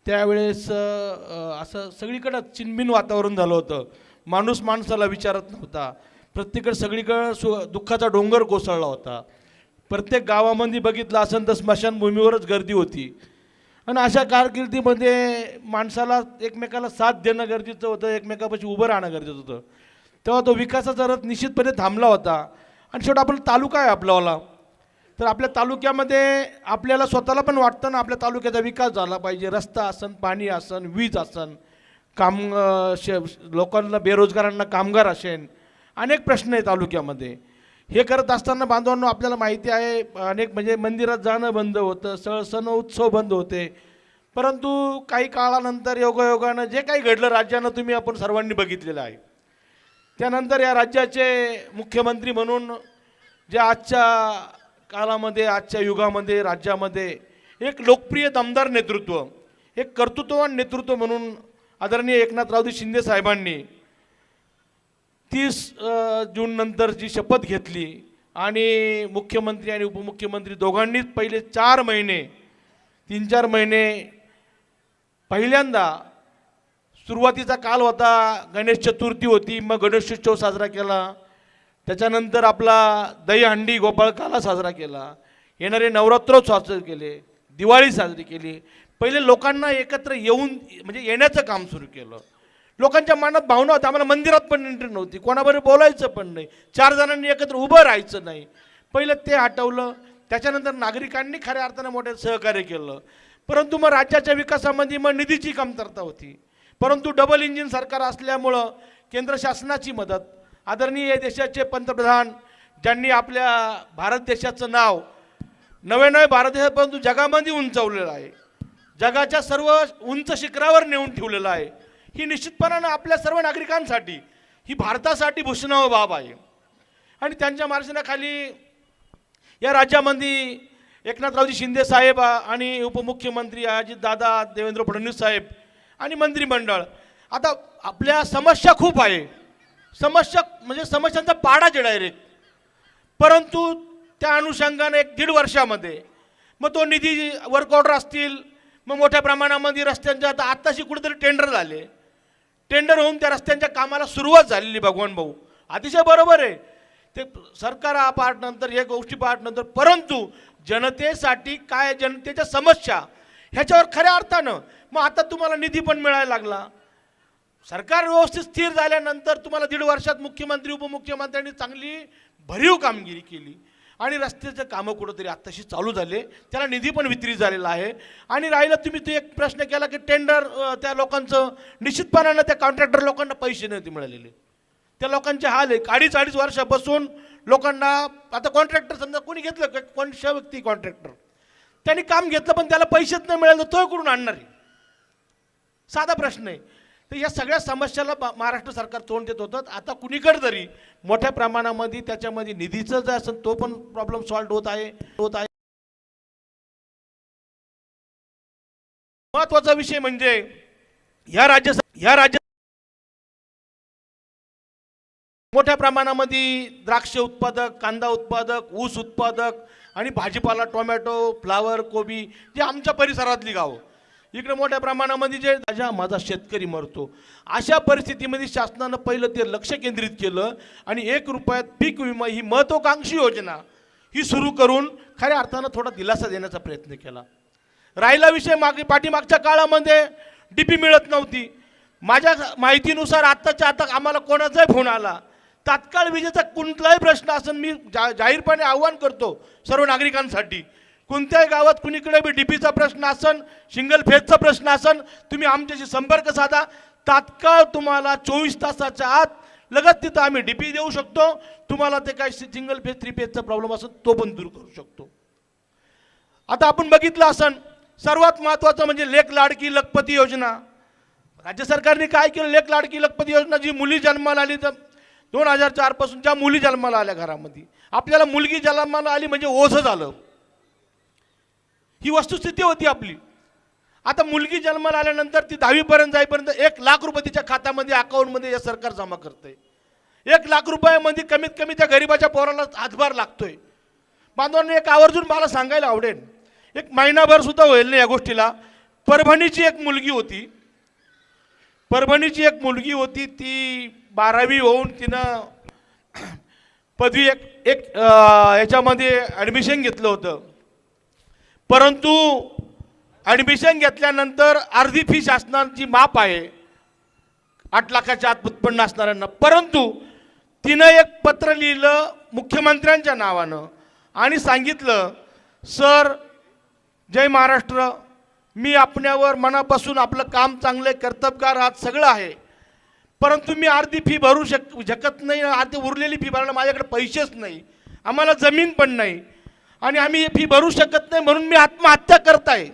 त्यावेळेस असं सगळीकडं चिनबिन वातावरण झालं होतं. माणूस माणसाला विचारत नव्हता. प्रत्येकडे सगळीकडं दुःखाचा डोंगर कोसळला होता. प्रत्येक गावामध्ये बघितलं असेल तर स्मशानभूमीवरच गर्दी होती. आणि अशा कारकिर्दीमध्ये माणसाला एकमेकाला साथ देणं गरजेचं होतं, एकमेकापाशी उभं राहणं गरजेचं होतं. तेव्हा तो विकासाचा रथ निश्चितपणे थांबला होता. आणि शेवटी आपला तालुका आहे आपल्यावाला, तर आपल्या तालुक्यामध्ये आपल्याला स्वतःला पण वाटतं ना आपल्या तालुक्याचा विकास झाला पाहिजे. रस्ता असन, पाणी असन, वीज असन, लोकांना बेरोजगारांना कामगार असेल, अनेक प्रश्न आहेत तालुक्यामध्ये. हे करत असताना बांधवांनो आपल्याला माहिती आहे अनेक म्हणजे मंदिरात जाणं बंद होतं, सण उत्सव बंद होते. परंतु काही काळानंतर योगायोगानं जे काही घडलं राज्यानं तुम्ही आपण सर्वांनी बघितलेलं आहे. त्यानंतर या राज्याचे मुख्यमंत्री म्हणून जे आजच्या काळामध्ये आजच्या युगामध्ये राज्यामध्ये एक लोकप्रिय दमदार नेतृत्व, एक कर्तृत्ववान नेतृत्व म्हणून आदरणीय एकनाथरावजी शिंदे साहेबांनी 30 जून नंतर जी शपथ घेतली आणि मुख्यमंत्री आणि उपमुख्यमंत्री दोघांनीच पहिले 3-4 महिने पहिल्यांदा सुरुवातीचा काल होता, गणेश चतुर्थी होती, मग गणेशोत्सव साजरा केला. त्याच्यानंतर आपला दहीहंडी गोपाळकाला साजरा केला, येणारे नवरात्रोत्सव साजरे केले, दिवाळी साजरी केली. पहिले लोकांना एकत्र येऊन म्हणजे येण्याचं काम सुरू केलं. लोकांच्या मनात भावना होती, आम्हाला मंदिरात पण एंट्री नव्हती, कोणाबरोबर बोलायचं पण नाही, 4 जणांनी एकत्र उभं राहायचं नाही. पहिलं ते हटवलं. त्याच्यानंतर नागरिकांनी खऱ्या अर्थानं मोठे सहकार्य केलं. परंतु मग राज्याच्या विकासामध्ये मग निधीची कमतरता होती. परंतु डबल इंजिन सरकार असल्यामुळं केंद्र शासनाची मदत, आदरणीय देशाचे पंतप्रधान ज्यांनी आपल्या भारत देशाचं नाव नवे भारत देशापर्यंत जगामध्ये उंचावलेलं आहे, जगाच्या सर्व उंच शिखरावर नेऊन ठेवलेलं आहे. ही निश्चितपणानं आपल्या सर्व नागरिकांसाठी, ही भारतासाठी भूषणावह बाब आहे. आणि त्यांच्या मार्गदर्शनाखाली या राज्यामध्ये एकनाथरावजी शिंदे साहेब आणि उपमुख्यमंत्री अजितदादा, देवेंद्र फडणवीस साहेब आणि मंत्रिमंडळ. आता आपल्या समस्या खूप आहे, समस्यांचा पाडाच आहे डायरेक्ट. परंतु त्या अनुषंगाने 1-1.5 वर्षामध्ये मग तो निधी वर्क ऑर्डर असतील, मग मोठ्या प्रमाणामध्ये रस्त्यांच्या आत्ताशी कुठेतरी टेंडर झाले, टेंडर होऊन त्या रस्त्यांच्या कामाला सुरुवात झालेली. भगवान भाऊ अतिशय बरोबर आहे, ते सरकार पार्ट नंतर हे गोष्टी पार्ट नंतर, परंतु जनतेसाठी काय, जनतेच्या समस्या ह्याच्यावर खऱ्या अर्थानं मग आता तुम्हाला निधी पण मिळायला लागला. सरकार व्यवस्थित स्थिर झाल्यानंतर तुम्हाला 1.5 वर्षात मुख्यमंत्री उपमुख्यमंत्र्यांनी चांगली भरीव कामगिरी केली आणि रस्त्याचं कामं कुठंतरी आत्ताशी चालू झाले, त्याला निधी पण वितरित झालेला आहे. आणि राहिलं तुम्ही तो एक प्रश्न केला की टेंडर, त्या लोकांचं निश्चितपणानं त्या कॉन्ट्रॅक्टर लोकांना पैसे नव्हते मिळालेले, त्या लोकांचे हाल आहे. 2.5 वर्षापासून लोकांना आता कॉन्ट्रॅक्टर समजा कोणी घेतलं, कोणत्या व्यक्ती कॉन्ट्रॅक्टर त्यांनी काम घेतलं पण त्याला पैसेच नाही मिळाले, तो कुठून आणणार आहे? साधा प्रश्न आहे. तर या सगळ्या समस्याला महाराष्ट्र सरकार तोंड देत होतं. आता कुणीकडे तरी मोठ्या प्रमाणामध्ये त्याच्यामध्ये निधीचं जे असेल तो पण प्रॉब्लेम सॉल्व्ह होत आहे. महत्वाचा विषय म्हणजे ह्या राज्य मोठ्या प्रमाणामध्ये द्राक्ष उत्पादक, कांदा उत्पादक, ऊस उत्पादक आणि भाजीपाला, टोमॅटो, फ्लावर, कोबी, जे आमच्या परिसरातली गावं इकडे मोठ्या प्रमाणामध्ये जे माझा शेतकरी मरतो, अशा परिस्थितीमध्ये शासनानं पहिलं ते लक्ष केंद्रित केलं आणि 1 रुपयात पीक विमा ही महत्त्वाकांक्षी योजना ही सुरू करून खऱ्या अर्थानं थोडा दिलासा देण्याचा प्रयत्न केला. राहिला विषय पाठीमागच्या काळामध्ये DP मिळत नव्हती. माझ्या माहितीनुसार आत्ताच्या आता आम्हाला कोणाचाही फोन आला, तात्काळ विजेचा कोणताही प्रश्न असेल, मी जाहीरपणे आव्हान करतो सर्व नागरिकांसाठी, कोणत्याही गावात कुणीकडे बी DPचा प्रश्न असन, सिंगल फेजचा प्रश्न असन, तुम्ही आमच्याशी संपर्क साधा. तात्काळ तुम्हाला 24 तासाच्या आत लगत तिथं आम्ही DP देऊ शकतो. तुम्हाला ते काय सिंगल फेज 3 फेजचा प्रॉब्लेम असेल तो पण दूर करू शकतो. आता आपण बघितलं असन सर्वात महत्त्वाचं म्हणजे लेक लाडकी लखपती योजना. राज्य सरकारने काय केलं, लेक लाडकी लखपती योजना, जी मुली जन्माला आली तर 2004 पासून ज्या मुली जन्माला आल्या घरामध्ये, आपल्याला मुलगी जन्माला आली म्हणजे ओझं झालं, ही वस्तुस्थिती होती आपली. आता मुलगी जन्माला आल्यानंतर ती 10वीपर्यंत जाईपर्यंत 1,00,000 रुपये तिच्या खात्यामध्ये अकाउंटमध्ये या सरकार जमा करते. 1,00,000 रुपयामध्ये कमीत कमी त्या गरिबाच्या पोराला हातभार लागतोय. बांधवांनी एक आवर्जून मला सांगायला आवडेल, एक महिनाभर सुद्धा होईल नाही या गोष्टीला. परभणीची एक मुलगी होती, ती 12वी होऊन तिनं पदवी याच्यामध्ये ॲडमिशन घेतलं होतं. परंतु ॲडमिशन घेतल्यानंतर अर्धी फी शासनाची माफ आहे 8 लाखाच्या आत उत्पन्न असणाऱ्यांना. परंतु तिनं एक पत्र लिहिलं मुख्यमंत्र्यांच्या नावानं आणि सांगितलं, सर जय महाराष्ट्र, मी आपल्यावर मनापासून आपलं काम चांगलं आहे, कर्तबगार आहात, सगळं आहे, परंतु मी अर्धी फी भरू शकत नाही. अर्धी उरलेली फी भरायला माझ्याकडे पैसेच नाही, आम्हाला जमीन पण नाही आणि आम्ही फी भरू शकत नाही, म्हणून मी आत्महत्या करत आहे.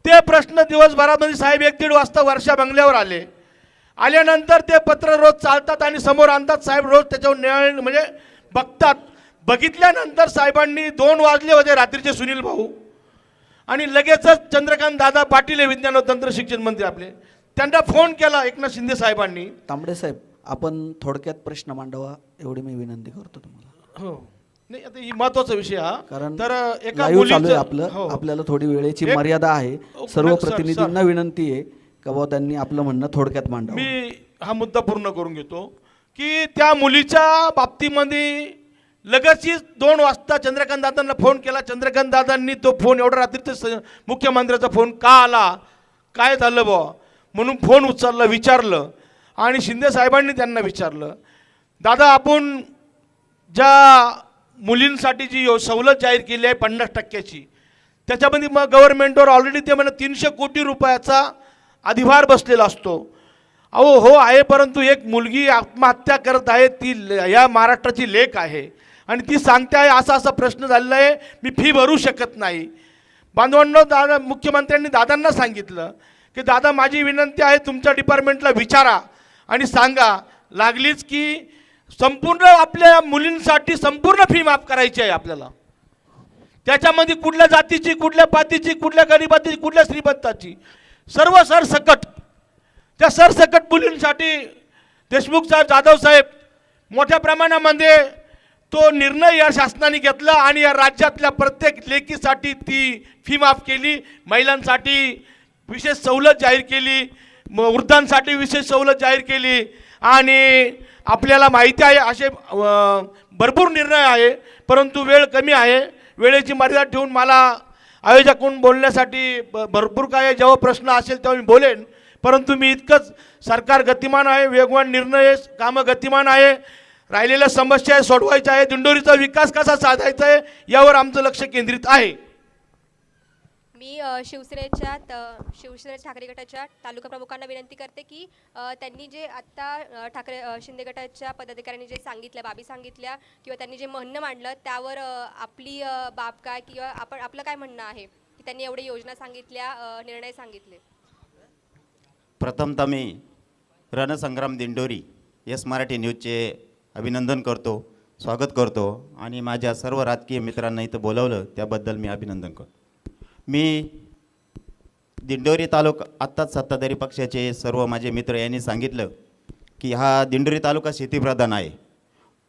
ते प्रश्न दिवसभरामध्ये साहेब 1-1.5 वाजता वर्षा बंगल्यावर आल्यानंतर ते पत्र रोज चालतात आणि समोर आणतात. साहेब रोज त्याच्यावर म्हणजे बघतात. बघितल्यानंतर साहेबांनी 2 वाजले होते रात्रीचे, सुनील भाऊ, आणि लगेचच चंद्रकांत दादा पाटील हे विज्ञान व तंत्र शिक्षण मंत्री आपले, त्यांना फोन केला एकनाथ शिंदे साहेबांनी. तांबडे साहेब, आपण थोडक्यात प्रश्न मांडावा एवढी मी विनंती करतो तुम्हाला. हो, नाही आता ही महत्वाचा विषय हा, कारण तर एका लाईव्ह चालू आहे मुलीचं आपलं, हो. आपल्याला थोडी वेळेची मर्यादा आहे. सर्व सर, प्रतिनिधींना विनंती आहे का बाबा त्यांनी आपलं म्हणणं थोडक्यात मांडावं. मी हा मुद्दा पूर्ण करून घेतो की त्या मुलीच्या बाबतीमध्ये लगेचच 2 वाजता चंद्रकांत दादांना फोन केला. चंद्रकांत दादांनी तो फोन एवढा रात्रीचा मुख्यमंत्र्याचा फोन का आला, काय झालं बुवा म्हणून फोन उचलला, विचारलं, आणि शिंदे साहेबांनी त्यांना विचारलं, दादा आपण ज्या मुलींसाठी जी सवलत जाहीर केली आहे 50%ची, त्याच्यामध्ये मग गव्हर्नमेंटवर ऑलरेडी ते म्हणा 300 कोटी रुपयाचा अधिभार बसलेला असतो. अहो हो आहे, परंतु एक मुलगी आत्महत्या करत आहे, ती या महाराष्ट्राची लेक आहे आणि ती सांगते आहे असा प्रश्न झालेला आहे, मी फी भरू शकत नाही. बांधवांनो, मुख्यमंत्र्यांनी दादांना सांगितलं की दादा माझी विनंती आहे, तुमच्या डिपार्टमेंटला विचारा आणि सांगा, लागलीच की संपूर्ण आपल्या मुलींसाठी संपूर्ण फी माफ करायची आहे आपल्याला. त्याच्यामध्ये कुठल्या जातीची, कुठल्या पातीची, कुठल्या गरिबाची, कुठल्या श्रीमंताची, सर्व सरसकट, त्या सरसकट मुलींसाठी देशमुख साहेब, जाधव साहेब मोठ्या प्रमाणामध्ये तो निर्णय या शासनाने घेतला आणि या राज्यातल्या प्रत्येक लेकीसाठी ती फी माफ केली. महिलांसाठी विशेष सवलत जाहीर केली, वृद्धांसाठी विशेष सवलत जाहीर केली आणि आपल्याला माहिती आहे असे भरपूर निर्णय आहे. परंतु वेळ कमी आहे, वेळेची मर्यादा ठेवून मला आयोजकांकडून बोलण्यासाठी भरपूर काय जेव्हा प्रश्न असेल तेव्हा मी बोलेन. परंतु मी इतकंच, सरकार गतिमान आहे, वेगवान निर्णय, कामं गतिमान आहे, राहिलेल्या समस्या सोडवायच्या आहे, दिंडोरीचा विकास कसा साधायचा आहे यावर आमचं लक्ष केंद्रित आहे. मी शिवसेना ठाकरे गटाच्या तालुका प्रमुखांना विनंती करते की त्यांनी जे आत्ता ठाकरे शिंदे गटाच्या पदाधिकाऱ्यांनी जे सांगितलं, बाबी सांगितल्या किंवा त्यांनी जे म्हणणं मांडलं त्यावर आपली बाब काय किंवा आपलं काय म्हणणं आहे की त्यांनी एवढ्या योजना सांगितल्या, निर्णय सांगितले. प्रथमतः मी रणसंग्राम दिंडोरी यस मराठी न्यूजचे अभिनंदन करतो, स्वागत करतो आणि माझ्या सर्व राजकीय मित्रांना इथं बोलवलं त्याबद्दल मी अभिनंदन करतो. मी दिंडोरी तालुका, आत्ताच सत्ताधारी पक्षाचे सर्व माझे मित्र यांनी सांगितलं की हा दिंडोरी तालुका शेतीप्रधान आहे,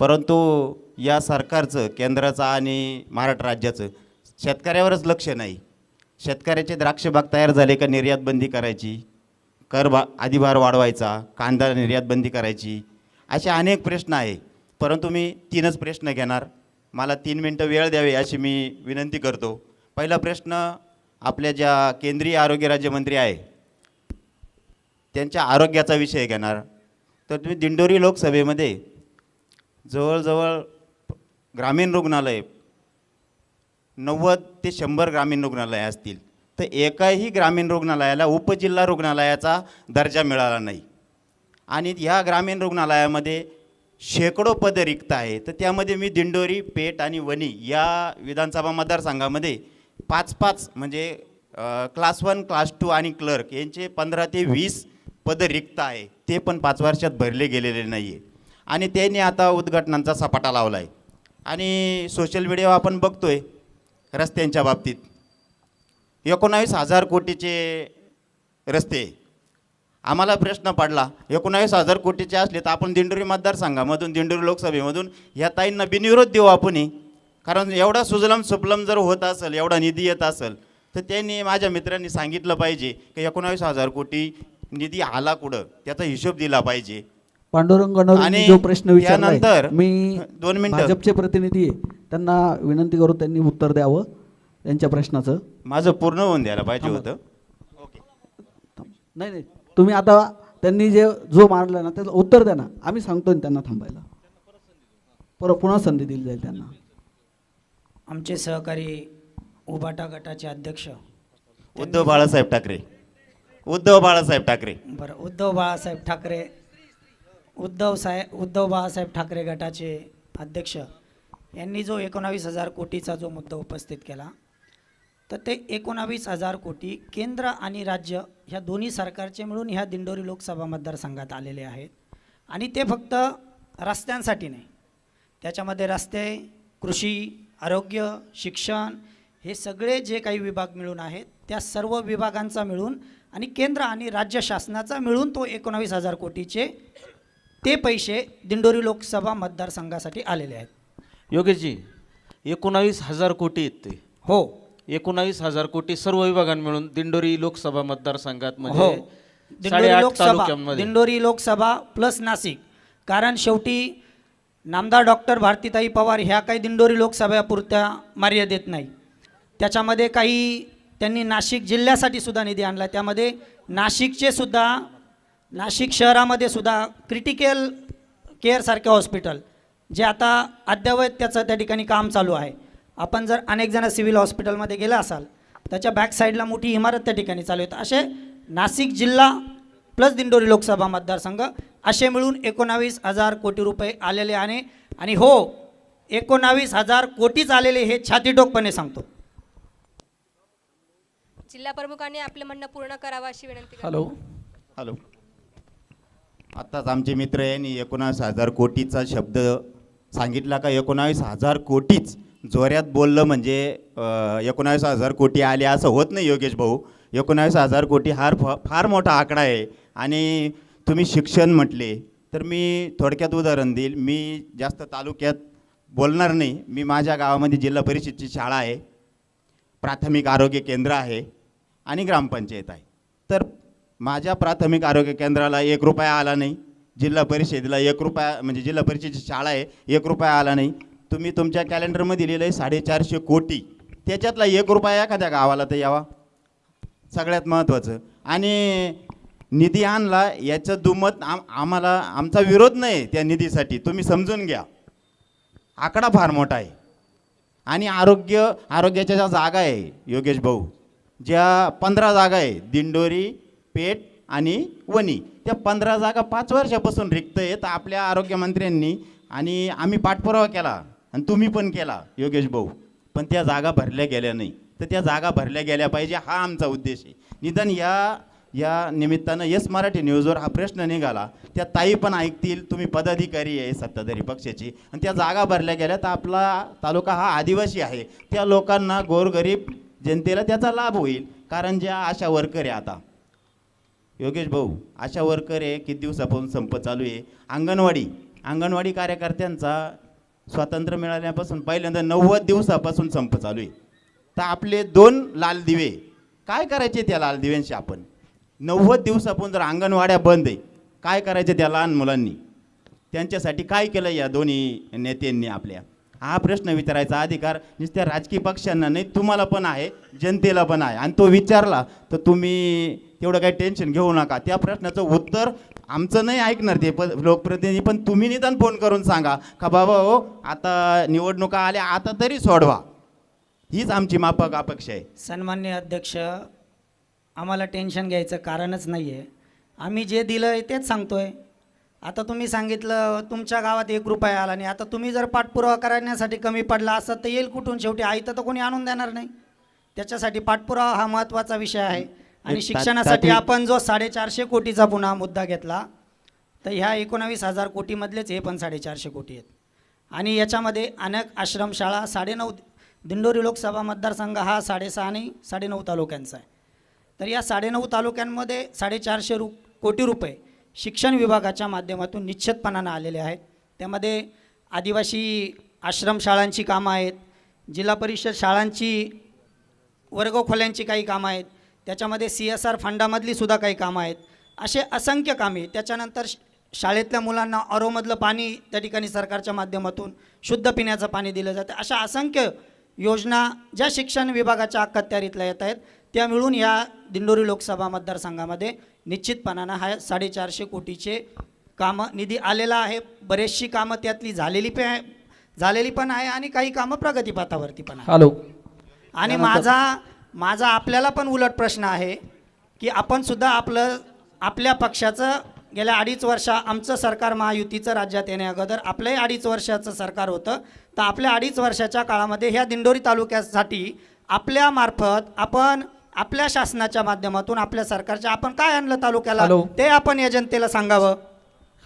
परंतु या सरकारचं, केंद्राचं आणि महाराष्ट्र राज्याचं शेतकऱ्यावरच लक्ष नाही. शेतकऱ्याचे द्राक्ष बाग तयार झाले का निर्यात बंदी करायची, अधिभार वाढवायचा, कांदा निर्यात बंदी करायची, असे अनेक प्रश्न आहे. परंतु मी 3च प्रश्न घेणार, मला 3 मिनटं वेळ द्यावे अशी मी विनंती करतो. पहिला प्रश्न आपल्या ज्या केंद्रीय आरोग्य राज्यमंत्री आहे त्यांच्या आरोग्याचा विषय घेणार. तर तुम्ही दिंडोरी लोकसभेमध्ये जवळजवळ ग्रामीण रुग्णालय 90 ते 100 ग्रामीण रुग्णालय असतील, तर एकाही ग्रामीण रुग्णालयाला उपजिल्हा रुग्णालयाचा दर्जा मिळाला नाही आणि ह्या ग्रामीण रुग्णालयामध्ये शेकडो पदं रिक्त आहे. तर त्यामध्ये मी दिंडोरी, पेठ आणि वणी या विधानसभा मतदारसंघामध्ये 5-5 म्हणजे क्लास 1, क्लास 2 आणि क्लर्क यांचे 15 ते 20 पदं रिक्त आहे, ते पण 5 वर्षात भरले गेलेले नाही आहे आणि त्यांनी आता उद्घाटनांचा सपाटा लावला आहे. आणि सोशल मीडियावर आपण बघतोय रस्त्यांच्या बाबतीत 19,000 कोटीचे रस्ते. आम्हाला प्रश्न पडला 19,000 कोटीचे असले तर आपण दिंडोरी मतदारसंघामधून दिंडोरी लोकसभेमधून ह्या ताईंना बिनविरोध देऊ आपण. कारण एवढा सुजलम सुफलम जर होत असेल, एवढा निधी येत असेल, तर त्यांनी माझ्या मित्रांनी सांगितलं पाहिजे की 19,000 कोटी निधी आला कुठं, त्याचा हिशोब दिला पाहिजे. पांडुरंग गणवरे आणि जो प्रश्न विचारलाय, त्यानंतर मी 2 मिनिटं भाजपचे प्रतिनिधी आहे, त्यांना विनंती करू त्यांनी उत्तर द्यावं त्यांच्या प्रश्नाचं. माझं पूर्ण होऊन द्यायला पाहिजे होतं. नाही नाही, तुम्ही आता त्यांनी जो मांडला ना त्याचं उत्तर द्या ना, आम्ही सांगतोय त्यांना थांबायला. पुन्हा संधी दिली जाईल त्यांना. आमचे सहकारी उभाटा गटाचे अध्यक्ष उद्धव बाळासाहेब ठाकरे. उद्धव बाळासाहेब ठाकरे. बरं, उद्धव बाळासाहेब ठाकरे, उद्धव बाळासाहेब ठाकरे गटाचे अध्यक्ष यांनी जो 19,000 कोटीचा जो मुद्दा उपस्थित केला, तर ते 19,000 कोटी केंद्र आणि राज्य ह्या दोन्ही सरकारचे मिळून ह्या दिंडोरी लोकसभा मतदारसंघात आलेले आहेत. आणि ते फक्त रस्त्यांसाठी नाही, त्याच्यामध्ये रस्ते, कृषी, आरोग्य, शिक्षण हे सगळे जे काही विभाग मिळून आहेत त्या सर्व विभागांचा मिळून आणि केंद्र आणि राज्य शासनाचा मिळून तो 19,000 कोटीचे ते पैसे दिंडोरी लोकसभा मतदारसंघासाठी आलेले आहेत. योगेशजी, 19,000 कोटी आहेत ते. हो, 19,000 कोटी सर्व विभागांना मिळून दिंडोरी लोकसभा मतदारसंघात हो, म्हणजे दिंडोरी 8.5 लोकसभा, तालुक्यांमध्ये. दिंडोरी लोकसभा प्लस नाशिक. कारण शेवटी नामदार डॉक्टर भारतीताई पवार ह्या काही दिंडोरी लोकसभेपुरत्या मर्यादित नाही. त्याच्यामध्ये काही त्यांनी नाशिक जिल्ह्यासाठी सुद्धा निधी आणला. त्यामध्ये नाशिकचे सुद्धा, नाशिक शहरामध्ये सुद्धा क्रिटिकल केअरसारखे हॉस्पिटल जे आता अद्ययावत त्याचं त्या ठिकाणी काम चालू आहे. आपण जर अनेक जण सिव्हिल हॉस्पिटलमध्ये गेला असाल, त्याच्या बॅक साईडला मोठी इमारत त्या ठिकाणी चालू आहे. असे नाशिक जिल्हा प्लस दिंडोरी लोकसभा मतदारसंघ असे मिळून 19,000 कोटी रुपये आलेले आहे. आणि हो, 19,000 कोटीच आलेले हे छातीटोकपणे सांगतो. जिल्हा प्रमुखांनी आपलं म्हणणं पूर्ण करावं अशी विनंती करतो. हॅलो. आत्ताच आमचे मित्र यांनी 19,000 कोटीचा शब्द सांगितला का 19,000 कोटीच जोऱ्यात बोललं म्हणजे 19,000 कोटी आले असं होत नाही योगेश भाऊ. 19,000 कोटी फार मोठा आकडा आहे. आणि तुम्ही शिक्षण म्हटले तर मी थोडक्यात उदाहरण देईल. मी जास्त तालुक्यात बोलणार नाही. मी माझ्या गावामध्ये जिल्हा परिषदची शाळा आहे, प्राथमिक आरोग्य केंद्र आहे आणि ग्रामपंचायत आहे. तर माझ्या प्राथमिक आरोग्य केंद्राला 1 रुपया आला नाही, जिल्हा परिषदेला 1 रुपया, म्हणजे जिल्हा परिषदेची शाळा आहे, 1 रुपया आला नाही. तुम्ही तुमच्या कॅलेंडरमध्ये लिहिलं आहे 450 कोटी, त्याच्यातला 1 रुपया एखाद्या गावाला तर यावा, सगळ्यात महत्त्वाचं. आणि निधी आणला याचं दुमत आम्हाला, आमचा विरोध नाही त्या निधीसाठी, तुम्ही समजून घ्या. आकडा फार मोठा आहे. आणि आरोग्याच्या ज्या जागा आहे योगेश भाऊ, ज्या 15 जागा आहे दिंडोरी, पेठ आणि वणी, त्या 15 जागा 5 वर्षापासून रिक्त आहेत आपल्या आरोग्यमंत्र्यांनी. आणि आम्ही पाठपुरावा केला आणि तुम्ही पण केला योगेश भाऊ, पण त्या जागा भरल्या गेल्या नाही. तर त्या जागा भरल्या गेल्या पाहिजे हा आमचा उद्देश आहे. निदान या निमित्तानं येस मराठी न्यूजवर हा प्रश्न निघाला, त्या ताई पण ऐकतील. तुम्ही पदाधिकारी आहे सत्ताधारी पक्षाची, आणि त्या जागा भरल्या गेल्या तर आपला तालुका हा आदिवासी आहे, त्या लोकांना, गोरगरीब जनतेला त्याचा लाभ होईल. कारण ज्या आशा वर्कर आहे आता योगेश भाऊ, आशा वर्कर आहे, किती दिवसापासून संप चालू आहे. अंगणवाडी कार्यकर्त्यांचा स्वातंत्र्य मिळाल्यापासून पहिल्यांदा 90 दिवसापासून संप चालू आहे. तर आपले 2 लाल दिवे काय करायचे त्या लाल दिव्यांशी? आपण 90 दिवसापासून जर अंगणवाड्या बंद आहे, काय करायचे त्या लहान मुलांनी? त्यांच्यासाठी काय केलं या दोन्ही नेत्यांनी आपल्या? हा प्रश्न विचारायचा अधिकार नुसत्या राजकीय पक्षांना नाही, तुम्हाला पण आहे, जनतेला पण आहे. आणि तो विचारला तर तुम्ही तेवढं काही टेन्शन घेऊ नका. त्या प्रश्नाचं उत्तर आमचं नाही ऐकणार ते लोकप्रतिनिधी, पण तुम्ही निदान फोन करून सांगा का बाबा हो, आता निवडणुका आल्या, आता तरी सोडवा. हीच आमची माफक अपेक्षा आहे. सन्मान्य अध्यक्ष, आम्हाला टेन्शन घ्यायचं कारणच नाही आहे. आम्ही जे दिलं आहे तेच सांगतो आहे. आता तुम्ही सांगितलं तुमच्या गावात 1 रुपया आला नाही. आता तुम्ही जर पाठपुरावा करण्यासाठी कमी पडला असं तर येईल कुठून? शेवटी आई तर कोणी आणून देणार नाही. त्याच्यासाठी पाठपुरावा हा महत्त्वाचा विषय आहे. आणि शिक्षणासाठी आपण जो 450 कोटीचा पुन्हा मुद्दा घेतला, तर ह्या 19,000 कोटीमधलेच हे पण 450 कोटी आहेत. आणि याच्यामध्ये अनेक आश्रमशाळा दिंडोरी लोकसभा मतदारसंघ हा 6.5 आणि 9.5 तालुक्यांचा आहे. तर या 9.5 तालुक्यांमध्ये 450 कोटी रुपये शिक्षण विभागाच्या माध्यमातून निश्चितपणानं आलेले आहेत. त्यामध्ये आदिवासी आश्रमशाळांची कामं आहेत, जिल्हा परिषद शाळांची वर्गखोल्यांची काही कामं आहेत, त्याच्यामध्ये CSR फंडामधली सुद्धा काही कामं आहेत. असे असंख्य कामे. त्याच्यानंतर शाळेतल्या मुलांना आरोमधलं पाणी त्या ठिकाणी सरकारच्या माध्यमातून शुद्ध पिण्याचं पाणी दिलं जातं. अशा असंख्य योजना ज्या शिक्षण विभागाच्या अखत्यारीतल्या येत आहेत त्या मिळून या दिंडोरी लोकसभा मतदारसंघामध्ये निश्चितपणानं हा 450 कोटीचे कामं निधी आलेला आहे. बरेचशी कामं त्यातली झालेली पण आहे आणि काही कामं प्रगतीपथावरती पण आहे. आणि माझा आपल्याला पण उलट प्रश्न आहे की आपण सुद्धा आपल्या पक्षाचं गेल्या 2.5 वर्ष आमचं सरकार महायुतीचं राज्यात येण्या अगोदर आपलंही 2.5 वर्षाचं सरकार होतं. तर आपल्या 2.5 वर्षाच्या काळामध्ये ह्या दिंडोरी तालुक्यासाठी आपल्या मार्फत आपण आपल्या शासनाच्या माध्यमातून आपल्या सरकारच्या आपण काय आणलं तालुक्याला ते आपण या जनतेला सांगावं.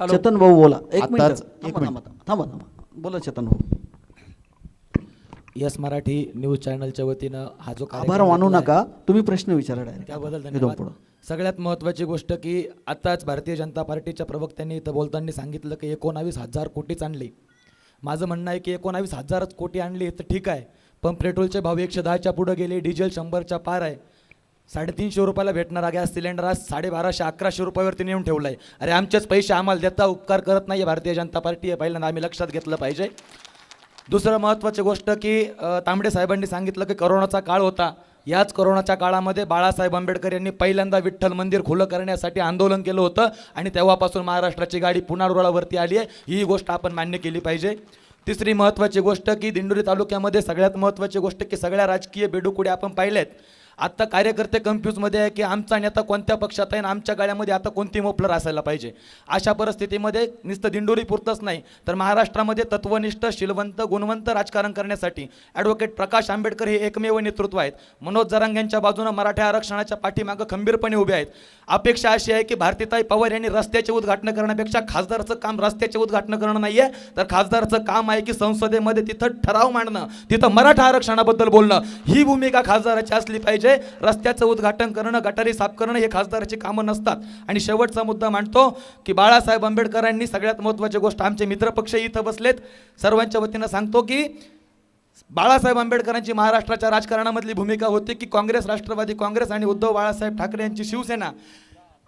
चेतन भाऊ बोला. एक मिनिट थांबा. बोला चेतन भाऊ. यस मराठी न्यूज चॅनलच्या वतीनं हा जो आभार मानू नका, तुम्ही प्रश्न विचारा डायरेक्ट. त्याबद्दल धन्यवाद. सगळ्यात महत्त्वाची गोष्ट की आताच भारतीय जनता पार्टीच्या प्रवक्त्यांनी इथं बोलताना सांगितलं की 19,000 कोटीच आणली. माझं म्हणणं आहे की 19,000 कोटी आणली तर ठीक आहे, पण पेट्रोलचे भाव 110च्या पुढे गेले, डिझेल 100च्या पार आहे. 350 रुपयाला भेटणारा गॅस सिलेंडर आज 1250-1100 रुपयावरती नेऊन ठेवला आहे. अरे आमचेच पैसे आम्हाला देता उपकार करत नाही भारतीय जनता पार्टी आहे. पहिल्यांदा आम्ही लक्षात घेतलं पाहिजे. दुसरं महत्त्वाची गोष्ट की तांबडे साहेबांनी सांगितलं की करोनाचा काळ होता. याच करोनाच्या काळामध्ये बाळासाहेब आंबेडकर यांनी पहिल्यांदा विठ्ठल मंदिर खुलं करण्यासाठी आंदोलन केलं होतं आणि तेव्हापासून महाराष्ट्राची गाडी पुन्हा रुळावरती आली आहे. ही गोष्ट आपण मान्य केली पाहिजे. तिसरी महत्त्वाची गोष्ट की दिंडोरी तालुक्यामध्ये सगळ्यात महत्त्वाची गोष्ट की सगळ्या राजकीय बेडुकुड्या आपण पाहिल्यात. आत्ता कार्यकर्ते कन्फ्यूजमध्ये आहे की आमचा नेता कोणत्या पक्षात आहे आणि आमच्या गाड्यामध्ये आता कोणती मोफलर असायला पाहिजे. अशा परिस्थितीमध्ये नुसतं दिंडोरी पुरतंच नाही तर महाराष्ट्रामध्ये तत्वनिष्ठ शीलवंत गुणवंत राजकारण करण्यासाठी ॲडव्होकेट प्रकाश आंबेडकर हे एकमेव नेतृत्व आहेत. मनोज जरांगे यांच्या बाजूनं मराठा आरक्षणाच्या पाठीमागं खंबीरपणे उभे आहेत. अपेक्षा अशी आहे की भारतीताई पवार यांनी रस्त्याचे उद्घाटन करण्यापेक्षा खासदारचं काम रस्त्याचे उद्घाटन करणं नाही आहे, तर खासदारचं काम आहे की संसदेमध्ये तिथं ठराव मांडणं, तिथं मराठा आरक्षणाबद्दल बोलणं. ही भूमिका खासदाराची असली पाहिजे. रस्त्याचं उद्घाटन करणं, गटारी साफ करणं हे खासदाराची कामं नसतात. आणि शेवटचा मुद्दा मांडतो की बाळासाहेब आंबेडकरांनी सगळ्यात महत्त्वाची गोष्ट आमचे मित्रपक्ष इथं बसलेत, सर्वांच्या वतीनं सांगतो की बाळासाहेब आंबेडकरांची महाराष्ट्राच्या राजकारणामधली भूमिका होती की काँग्रेस, राष्ट्रवादी काँग्रेस आणि उद्धव बाळासाहेब ठाकरे यांची शिवसेना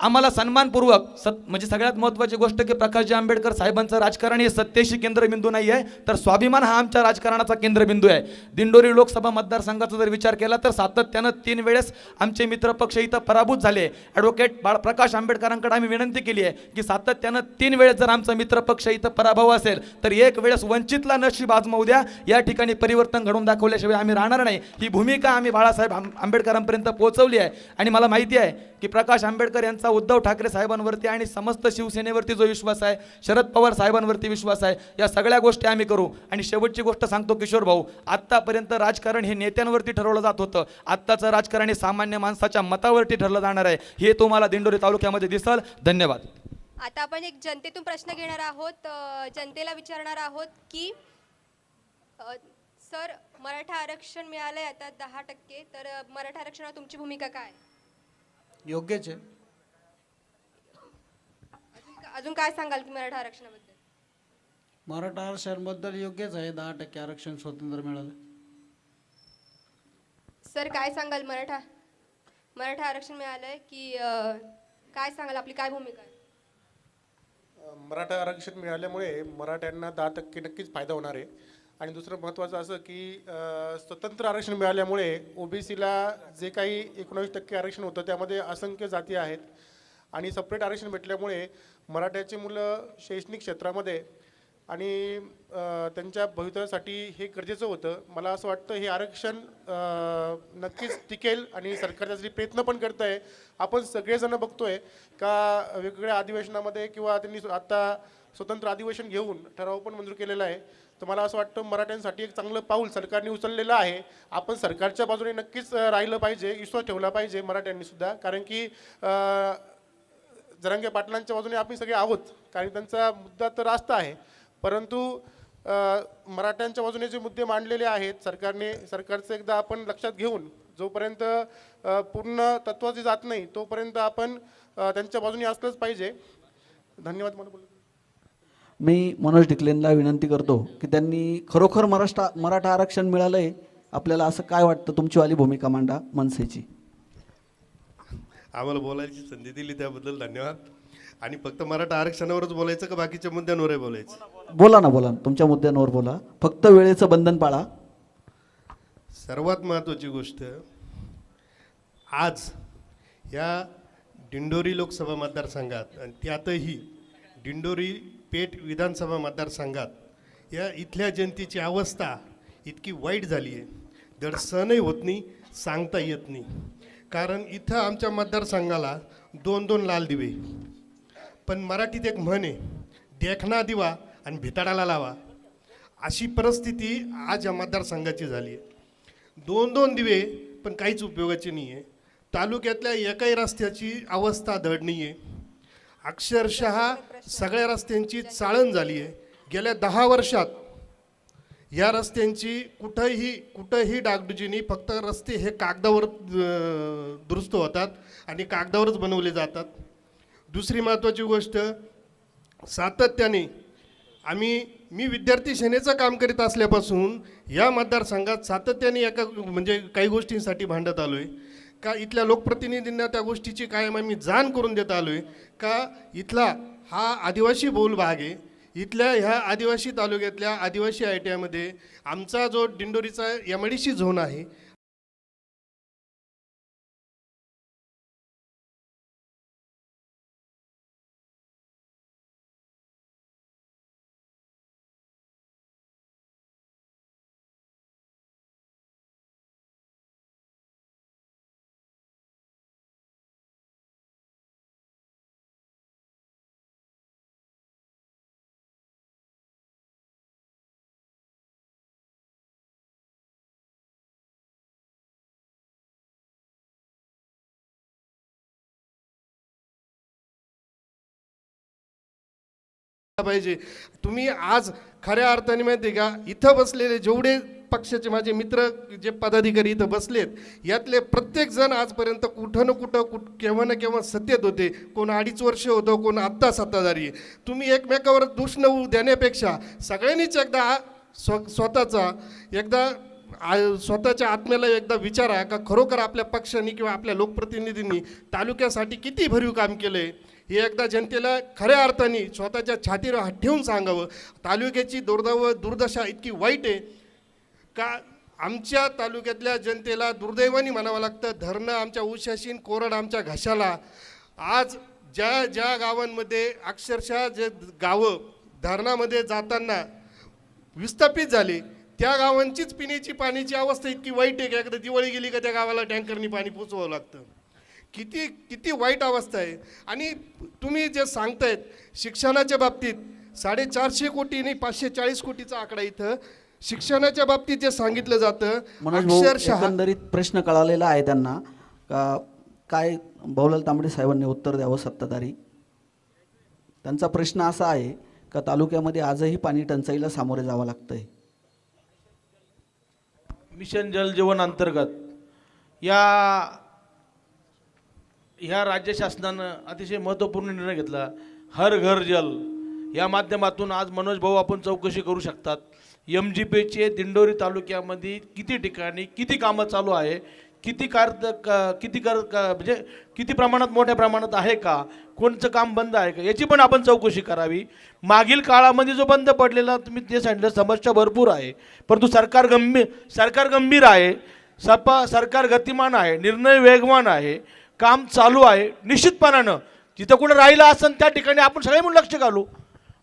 आम्हाला सन्मानपूर्वक म्हणजे सगळ्यात महत्त्वाची गोष्ट की प्रकाशजी आंबेडकर साहेबांचं राजकारण हे सत्तेशी केंद्रबिंदू नाही आहे, तर स्वाभिमान हा आमच्या राजकारणाचा केंद्रबिंदू आहे. दिंडोरी लोकसभा मतदारसंघाचा जर विचार केला तर सातत्यानं 3 वेळेस आमचे मित्रपक्ष इथं पराभूत झाले. ॲडव्होकेट प्रकाश आंबेडकरांकडे आम्ही विनंती केली आहे की सातत्यानं 3 वेळेस जर आमचा मित्रपक्ष इथं पराभव असेल तर 1 वेळेस वंचितला नशीब आजमावू द्या. या ठिकाणी परिवर्तन घडून दाखवल्याशिवाय आम्ही राहणार नाही. ही भूमिका आम्ही बाळासाहेब आंबेडकरांपर्यंत पोहोचवली आहे. आणि मला माहिती आहे की प्रकाश आंबेडकर यांचा उद्धव ठाकरे साहेबांवरती आणि समस्त शिवसेनेवरती जो विश्वास आहे, शरद पवार साहेबांवरती विश्वास आहे, या सगळ्या गोष्टी आम्ही करू. आणि शेवटची गोष्ट सांगतो किशोर भाऊ, आत्तापर्यंत राजकारण हे नेत्यांवरती ठरवलं जात होतं, आत्ताचं राजकारण हे सामान्य माणसाच्या मतावरती ठरलं जाणार आहे. हे तुम्हाला दिंडोरी तालुक्यामध्ये दिसल. धन्यवाद. आता आपण एक जनतेतून प्रश्न घेणार आहोत. जनतेला विचारणार आहोत की सर, मराठा आरक्षण मिळालंय आता 10%, तर मराठा आरक्षणावर तुमची भूमिका काय? योग्यच आहे. अजून काय सांगाल की मराठा आरक्षणाबद्दल? मराठा आरक्षणाबद्दल योग्यच आहे. 10% आरक्षण स्वतंत्र मिळालं. सर काय सांगाल? मराठा आरक्षण मिळालंय की काय सांगाल, आपली काय भूमिका आहे? मराठा आरक्षण मिळाल्यामुळे मराठ्यांना 10% नक्कीच फायदा होणार आहे. आणि दुसरं महत्त्वाचं असं की स्वतंत्र आरक्षण मिळाल्यामुळे ओबीसीला जे काही 19% आरक्षण होतं त्यामध्ये असंख्य जाती आहेत आणि सपरेट आरक्षण भेटल्यामुळे मराठ्याची मुलं शैक्षणिक क्षेत्रामध्ये आणि त्यांच्या भवितव्यासाठी हे गरजेचं होतं. मला असं वाटतं हे आरक्षण नक्कीच टिकेल आणि सरकार त्यासाठी प्रयत्न पण करत आहे. आपण सगळेजण बघतोय का वेगवेगळ्या अधिवेशनामध्ये किंवा त्यांनी आता स्वतंत्र अधिवेशन घेऊन ठराव पण मंजूर केलेला आहे. तर मला असं वाटतं मराठ्यांसाठी एक चांगलं पाऊल सरकारने उचललेलं आहे. आपण सरकारच्या बाजूने नक्कीच राहिलं पाहिजे, विश्वास ठेवला पाहिजे मराठ्यांनी सुद्धा, कारण की जरांगे पाटलांच्या बाजूने आपण सगळे आहोत, कारण त्यांचा मुद्दा तर रास्त आहे. परंतु मराठ्यांच्या बाजूने जे मुद्दे मांडलेले आहेत सरकारचं एकदा आपण लक्षात घेऊन जोपर्यंत पूर्ण तत्त्वाची जात नाही तोपर्यंत आपण त्यांच्या बाजूने असलंच पाहिजे. धन्यवाद. मला बोलू. मी मनोज ढिकलेंना विनंती करतो की त्यांनी खरोखर मराठा आरक्षण मिळालं आहे आपल्याला असं काय वाटतं, तुमचीवाली भूमिका मांडा मनसेची. आम्हाला बोलायची संधी दिली त्याबद्दल धन्यवाद. आणि फक्त मराठा आरक्षणावरच बोलायचं का बाकीच्या मुद्द्यांवरही बोलायचं? बोला ना, तुमच्या मुद्द्यांवर बोला, फक्त वेळेचं बंधन पाळा. सर्वात महत्त्वाची गोष्ट, आज या दिंडोरी लोकसभा मतदारसंघात आणि त्यातही दिंडोरी पेठ विधानसभा मतदारसंघात या इथल्या जनतेची अवस्था इतकी वाईट झाली आहे, धड सहनही होत नाही, सांगता येत नाही. कारण इथं आमच्या मतदारसंघाला 2-2 लाल दिवे, पण मराठीत एक म्हण आहे, देखना दिवा आणि भिताडाला लावा, अशी परिस्थिती आज या मतदारसंघाची झाली आहे. 2-2 दिवे पण काहीच उपयोगाचे नाही आहे. तालुक्यातल्या एकाही रस्त्याची अवस्था धड नाही आहे. अक्षरशः सगळ्या रस्त्यांची चाळण झाली आहे. गेल्या 10 वर्षात या रस्त्यांची कुठंही डागडुजी नाही. फक्त रस्ते हे कागदावर दुरुस्त होतात आणि कागदावरच बनवले जातात. दुसरी महत्त्वाची गोष्ट, सातत्याने मी विद्यार्थी सेनेचं काम करीत असल्यापासून या मतदारसंघात सातत्याने काही गोष्टींसाठी भांडत आलो आहे का इथल्या लोकप्रतिनिधींना त्या गोष्टीची कायम आम्ही जाण करून देत आलो आहे का इथला हा आदिवासी बहुल भाग आहे. इथल्या ह्या आदिवासी तालुक्यातल्या आदिवासी ITIमध्ये आमचा जो दिंडोरीचा MIDC झोन आहे, पाहिजे. तुम्ही आज खऱ्या अर्थाने माहिती का, इथं बसलेले जेवढे पक्षाचे माझे मित्र जे पदाधिकारी इथं बसलेत, यातले प्रत्येक जण आजपर्यंत कुठं ना कुठं केव्हा ना केव्हा सत्तेत होते. कोण 2.5 वर्ष होतं, कोण आत्ता सत्ताधारी आहे. तुम्ही एकमेकावर दोष न देण्यापेक्षा सगळ्यांनीच एकदा स्वतःच्या आत्म्याला एकदा विचारा का खरोखर आपल्या पक्षाने किंवा आपल्या लोकप्रतिनिधींनी तालुक्यासाठी किती भरीव काम केलं आहे, हे एकदा जनतेला खऱ्या अर्थाने स्वतःच्या छातीवर हात ठेवून सांगावं. तालुक्याची दुर्दशा इतकी वाईट आहे का आमच्या तालुक्यातल्या जनतेला दुर्दैवाने म्हणावं लागतं, धरणं आमच्या उशाशीन, कोरड आमच्या घशाला. आज ज्या गावांमध्ये अक्षरशः जे गावं धरणामध्ये जाताना विस्थापित झाले, त्या गावांचीच पिण्याची पाण्याची अवस्था इतकी वाईट आहे की एकदा दिवाळी गेली का त्या गावाला टँकरनी पाणी पोचवावं लागतं. किती वाईट अवस्था आहे. आणि तुम्ही जे सांगतायत शिक्षणाच्या बाबतीत 450 कोटी नाही 540 कोटीचा आकडा इथं शिक्षणाच्या बाबतीत जे सांगितलं जातं, अक्षरशः एकंदरीत प्रश्न कळालेला आहे त्यांना का काय भाऊलाल तांबडे साहेबांनी उत्तर द्यावं. सत्ताधारी त्यांचा प्रश्न असा आहे का तालुक्यामध्ये आजही पाणी टंचाईला सामोरे जावं लागतंय. मिशन जल जीवन अंतर्गत ह्या राज्य शासनानं अतिशय महत्त्वपूर्ण निर्णय घेतला. हर घर जल या माध्यमातून आज मनोज भाऊ आपण चौकशी करू शकतात. MGPचे दिंडोरी तालुक्यामध्ये किती ठिकाणी किती कामं चालू आहे, म्हणजे किती प्रमाणात मोठ्या प्रमाणात आहे का, कोणचं काम बंद आहे का, याची पण आपण चौकशी करावी. मागील काळामध्ये जो बंद पडलेला तुम्ही ते सांगितलं समस्या भरपूर आहे, परंतु सरकार गंभीर आहे, सरकार गतिमान आहे, निर्णय वेगवान आहे, काम चालू आहे. निश्चितपणानं जिथं कुठं राहिलं असेल त्या ठिकाणी आपण सगळे म्हणून लक्ष घालू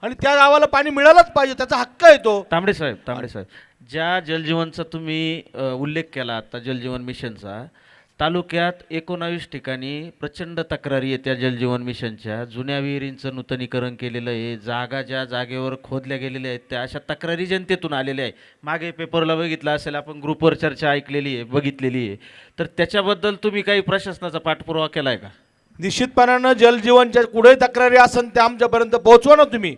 आणि त्या गावाला पाणी मिळालंच पाहिजे, त्याचा हक्क आहे तो. तांबडे साहेब ज्या जलजीवनचा तुम्ही उल्लेख केला आता जलजीवन मिशनचा, तालुक्यात 19 ठिकाणी प्रचंड तक्रारी आहे त्या जलजीवन मिशनच्या. जुन्या विहिरींचं नूतनीकरण केलेलं आहे, जागा ज्या जागेवर खोदल्या गेलेल्या आहेत त्या अशा तक्रारी जनतेतून आलेल्या आहे. मागे पेपरला बघितलं असेल आपण, ग्रुपवर चर्चा ऐकलेली आहे, बघितलेली आहे. तर त्याच्याबद्दल तुम्ही काही प्रशासनाचा पाठपुरावा केला आहे का? निश्चितपणानं जलजीवनच्या कुठेही तक्रारी असेल त्या आमच्यापर्यंत पोहोचवा ना तुम्ही.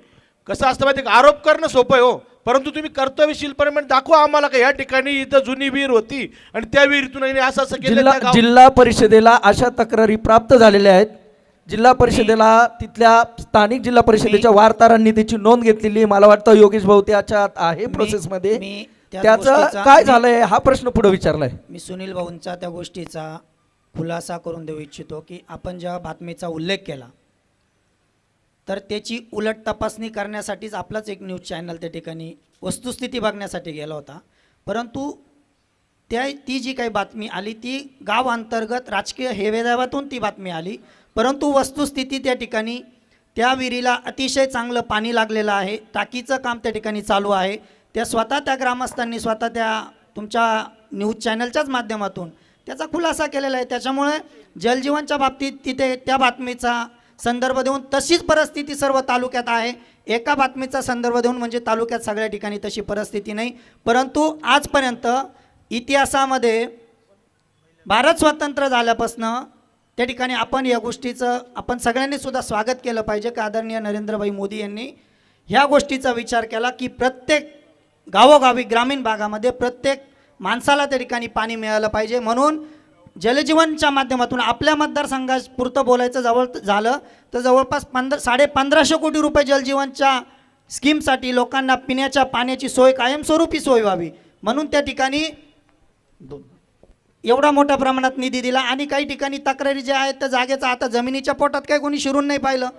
कसं असतं माहिती का, आरोप करणं सोपं आहे हो, परंतु तुम्ही कर्तव्यशीलपणे दाखवा आम्हाला का या ठिकाणी इथं जुनी विहीर होती आणि त्या विहिरीतून यांनी असं असं केलं. त्या गाव- जिल्हा परिषदेला अशा तक्रारी प्राप्त झालेल्या आहेत. जिल्हा परिषदेला तिथल्या स्थानिक जिल्हा परिषदेच्या वार्ताहरांनी त्याची नोंद घेतलेली. मला वाटतं योगेश भाऊ त्याच्यात आहे प्रोसेसमध्ये. त्याचं काय झालंय हा प्रश्न पुढे विचारलाय. मी सुनील भाऊंचा त्या गोष्टीचा खुलासा करून देऊ इच्छितो की आपण जेव्हा बातमीचा उल्लेख केला तर त्याची उलट तपासणी करण्यासाठीच आपलाच एक न्यूज चॅनल त्या ठिकाणी वस्तुस्थिती बघण्यासाठी गेला होता. परंतु ती जी काही बातमी आली ती गाव अंतर्गत राजकीय हेवेदाव्यातून ती बातमी आली. परंतु वस्तुस्थिती त्या ठिकाणी त्या विहिरीला अतिशय चांगलं पाणी लागलेलं आहे. टाकीचं काम त्या ठिकाणी चालू आहे. त्या ग्रामस्थांनी स्वतः त्या तुमच्या न्यूज चॅनलच्याच माध्यमातून त्याचा खुलासा केलेला आहे. त्याच्यामुळे जलजीवनच्या बाबतीत तिथे त्या बातमीचा संदर्भ देऊन तशीच परिस्थिती सर्व तालुक्यात आहे. एका बातमीचा संदर्भ देऊन म्हणजे तालुक्यात सगळ्या ठिकाणी तशी परिस्थिती नाही. परंतु आजपर्यंत इतिहासामध्ये भारत स्वतंत्र झाल्यापासून त्या ठिकाणी आपण या गोष्टीचं आपण सगळ्यांनी सुद्धा स्वागत केलं पाहिजे की आदरणीय नरेंद्रभाई मोदी यांनी ह्या गोष्टीचा विचार केला की प्रत्येक गावोगावी ग्रामीण भागामध्ये प्रत्येक माणसाला त्या ठिकाणी पाणी मिळालं पाहिजे. म्हणून जलजीवनच्या माध्यमातून आपल्या मतदारसंघापुरतं बोलायचं झालं तर जवळपास 1550 कोटी रुपये जलजीवनच्या स्कीमसाठी लोकांना पिण्याच्या पाण्याची सोय कायमस्वरूपी सोय व्हावी म्हणून त्या ठिकाणी एवढा मोठ्या प्रमाणात निधी दिला. आणि काही ठिकाणी तक्रारी ज्या आहेत त्या जागेचा आता जमिनीच्या पोटात काही कोणी शिरून नाही पाहिलं.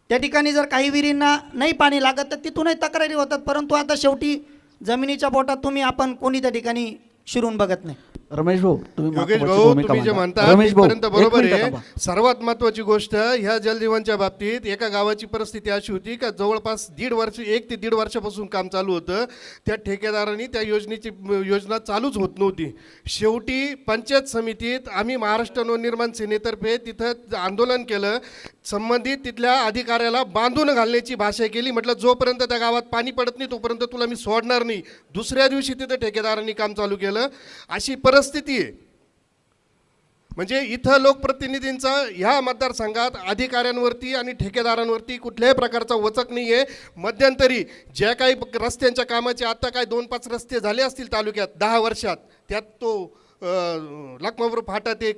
त्या ठिकाणी जर काही विहिरींना नाही पाणी लागत तर तिथूनही तक्रारी होतात. परंतु आता शेवटी जमिनीच्या पोटात आपण कोणी त्या ठिकाणी शिरून बघत नाही. रमेश भाऊ योगेश भाऊ तुम्ही जे म्हणता तिथपर्यंत बरोबर आहे. सर्वात महत्त्वाची गोष्ट ह्या जलजीवनच्या बाबतीत एका गावाची परिस्थिती अशी होती का जवळपास 1 ते दीड वर्षापासून काम चालू होतं. त्या ठेकेदारांनी त्या योजना चालूच होत नव्हती. शेवटी पंचायत समितीत आम्ही महाराष्ट्र नवनिर्माण सेनेतर्फे तिथं आंदोलन केलं. संबंधित तिथल्या अधिकाऱ्याला बांधून घालण्याची भाषा केली. म्हटलं जोपर्यंत त्या गावात पाणी पडत नाही तोपर्यंत तुला मी सोडणार नाही. दुसऱ्या दिवशी तिथं ठेकेदारांनी काम चालू केलं. अशी परिस्थिती आहे. म्हणजे इथं लोकप्रतिनिधींचा ह्या मतदारसंघात अधिकाऱ्यांवरती आणि ठेकेदारांवरती कुठल्याही प्रकारचा वचक नाही आहे. मध्यंतरी ज्या काही रस्त्यांच्या कामाचे आता काय 2-5 रस्ते झाले असतील तालुक्यात 10 वर्षात त्यात तो लखमापूर फाटा ते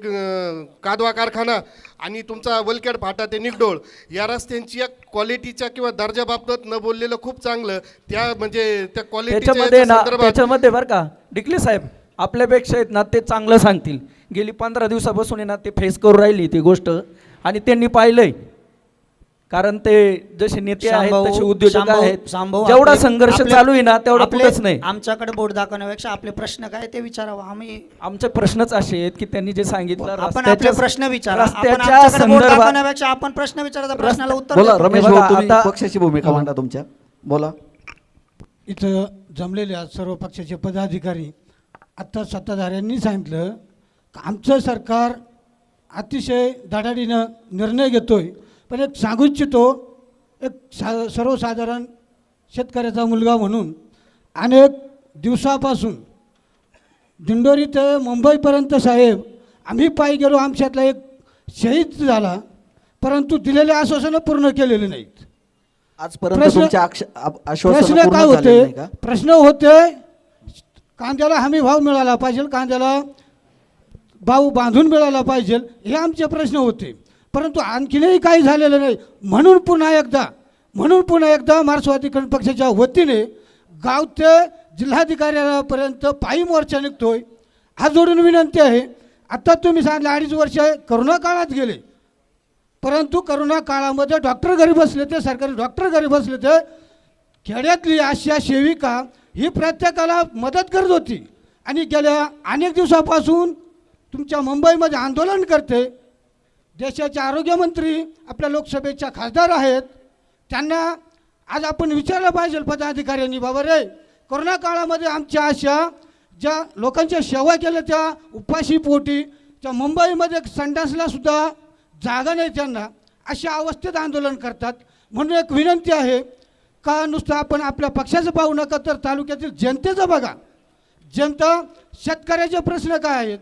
कादवा कारखाना आणि तुमचा वलखेड फाटा ते निगडोळ या रस्त्यांची क्वालिटीच्या किंवा दर्जाबाबत न बोललेलं खूप चांगलं. त्या म्हणजे त्या त्याच्यामध्ये बरं का डिकले साहेब आपल्यापेक्षा आहेत ना ते चांगलं सांगतील. गेली 15 दिवसापासून आहे ना ते फेस करून राहिली ती गोष्ट आणि त्यांनी पाहिलंय. कारण ते जसे नेते आहेत तसे उद्योजक आहेत. जेवढा संघर्ष चालू आहे ना तेवढा कुठंच नाही. आमच्याकडे बोट दाखवण्यापेक्षा आपले प्रश्न काय ते विचारावं. आमचे प्रश्नच असे आहेत की त्यांनी जे सांगितलं आपण आपले प्रश्न विचारा. रस्त्याच्या संदर्भात आपण प्रश्न विचारायचा प्रश्नाला उत्तर बोला. रमेश भाऊ तुम्ही पक्षाची भूमिका मांडा तुमच्या. बोला. इथं जमलेल्या सर्व पक्षाचे पदाधिकारी आत्ता सत्ताधाऱ्यांनी सांगितलं की आमचं सरकार अतिशय धडाडीनं निर्णय घेतोय. पण एक सांगू इच्छितो एक सर्वसाधारण शेतकऱ्याचा मुलगा म्हणून अनेक दिवसापासून दिंडोरी ते मुंबईपर्यंत साहेब आम्ही पायी गेलो. आमच्यातला एक शहीद झाला परंतु दिलेले आश्वासनं पूर्ण केलेले नाहीत. प्रश्न काय होते प्रश्न होते कांद्याला हमी भाव मिळाला पाहिजे कांद्याला भाव बांधून मिळाला पाहिजे हे आमचे प्रश्न होते. परंतु आणखीनही काही झालेलं नाही. म्हणून पुन्हा एकदा मार्क्सवादी पक्षाच्या वतीने गाव ते जिल्हाधिकाऱ्यापर्यंत पायी मोर्चा निघतोय. हा जोडून विनंती आहे. आता तुम्ही सांगितलं 2.5 वर्ष करोना काळात गेले परंतु करोना काळामध्ये डॉक्टर घरी बसले ते सरकारी डॉक्टर घरी बसले ते खेड्यातली आशा सेविका ही प्रत्येकाला मदत करत होती. आणि गेल्या अनेक दिवसापासून तुमच्या मुंबईमध्ये आंदोलन करते. देशाचे आरोग्यमंत्री आपल्या लोकसभेच्या खासदार आहेत. त्यांना आज आपण विचारलं पाहिजे पदाधिकाऱ्यांनी बाबा रे कोरोना काळामध्ये आमच्या अशा ज्या लोकांच्या सेवा केल्या त्या उपाशी पोटी त्या मुंबईमध्ये संडासला सुद्धा जागा नाही त्यांना अशा अवस्थेत आंदोलन करतात. म्हणून एक विनंती आहे का नुसतं आपण आपल्या पक्षाचं पाहू नका तर तालुक्यातील जनतेचं बघा. जनता शेतकऱ्याचे प्रश्न काय आहेत.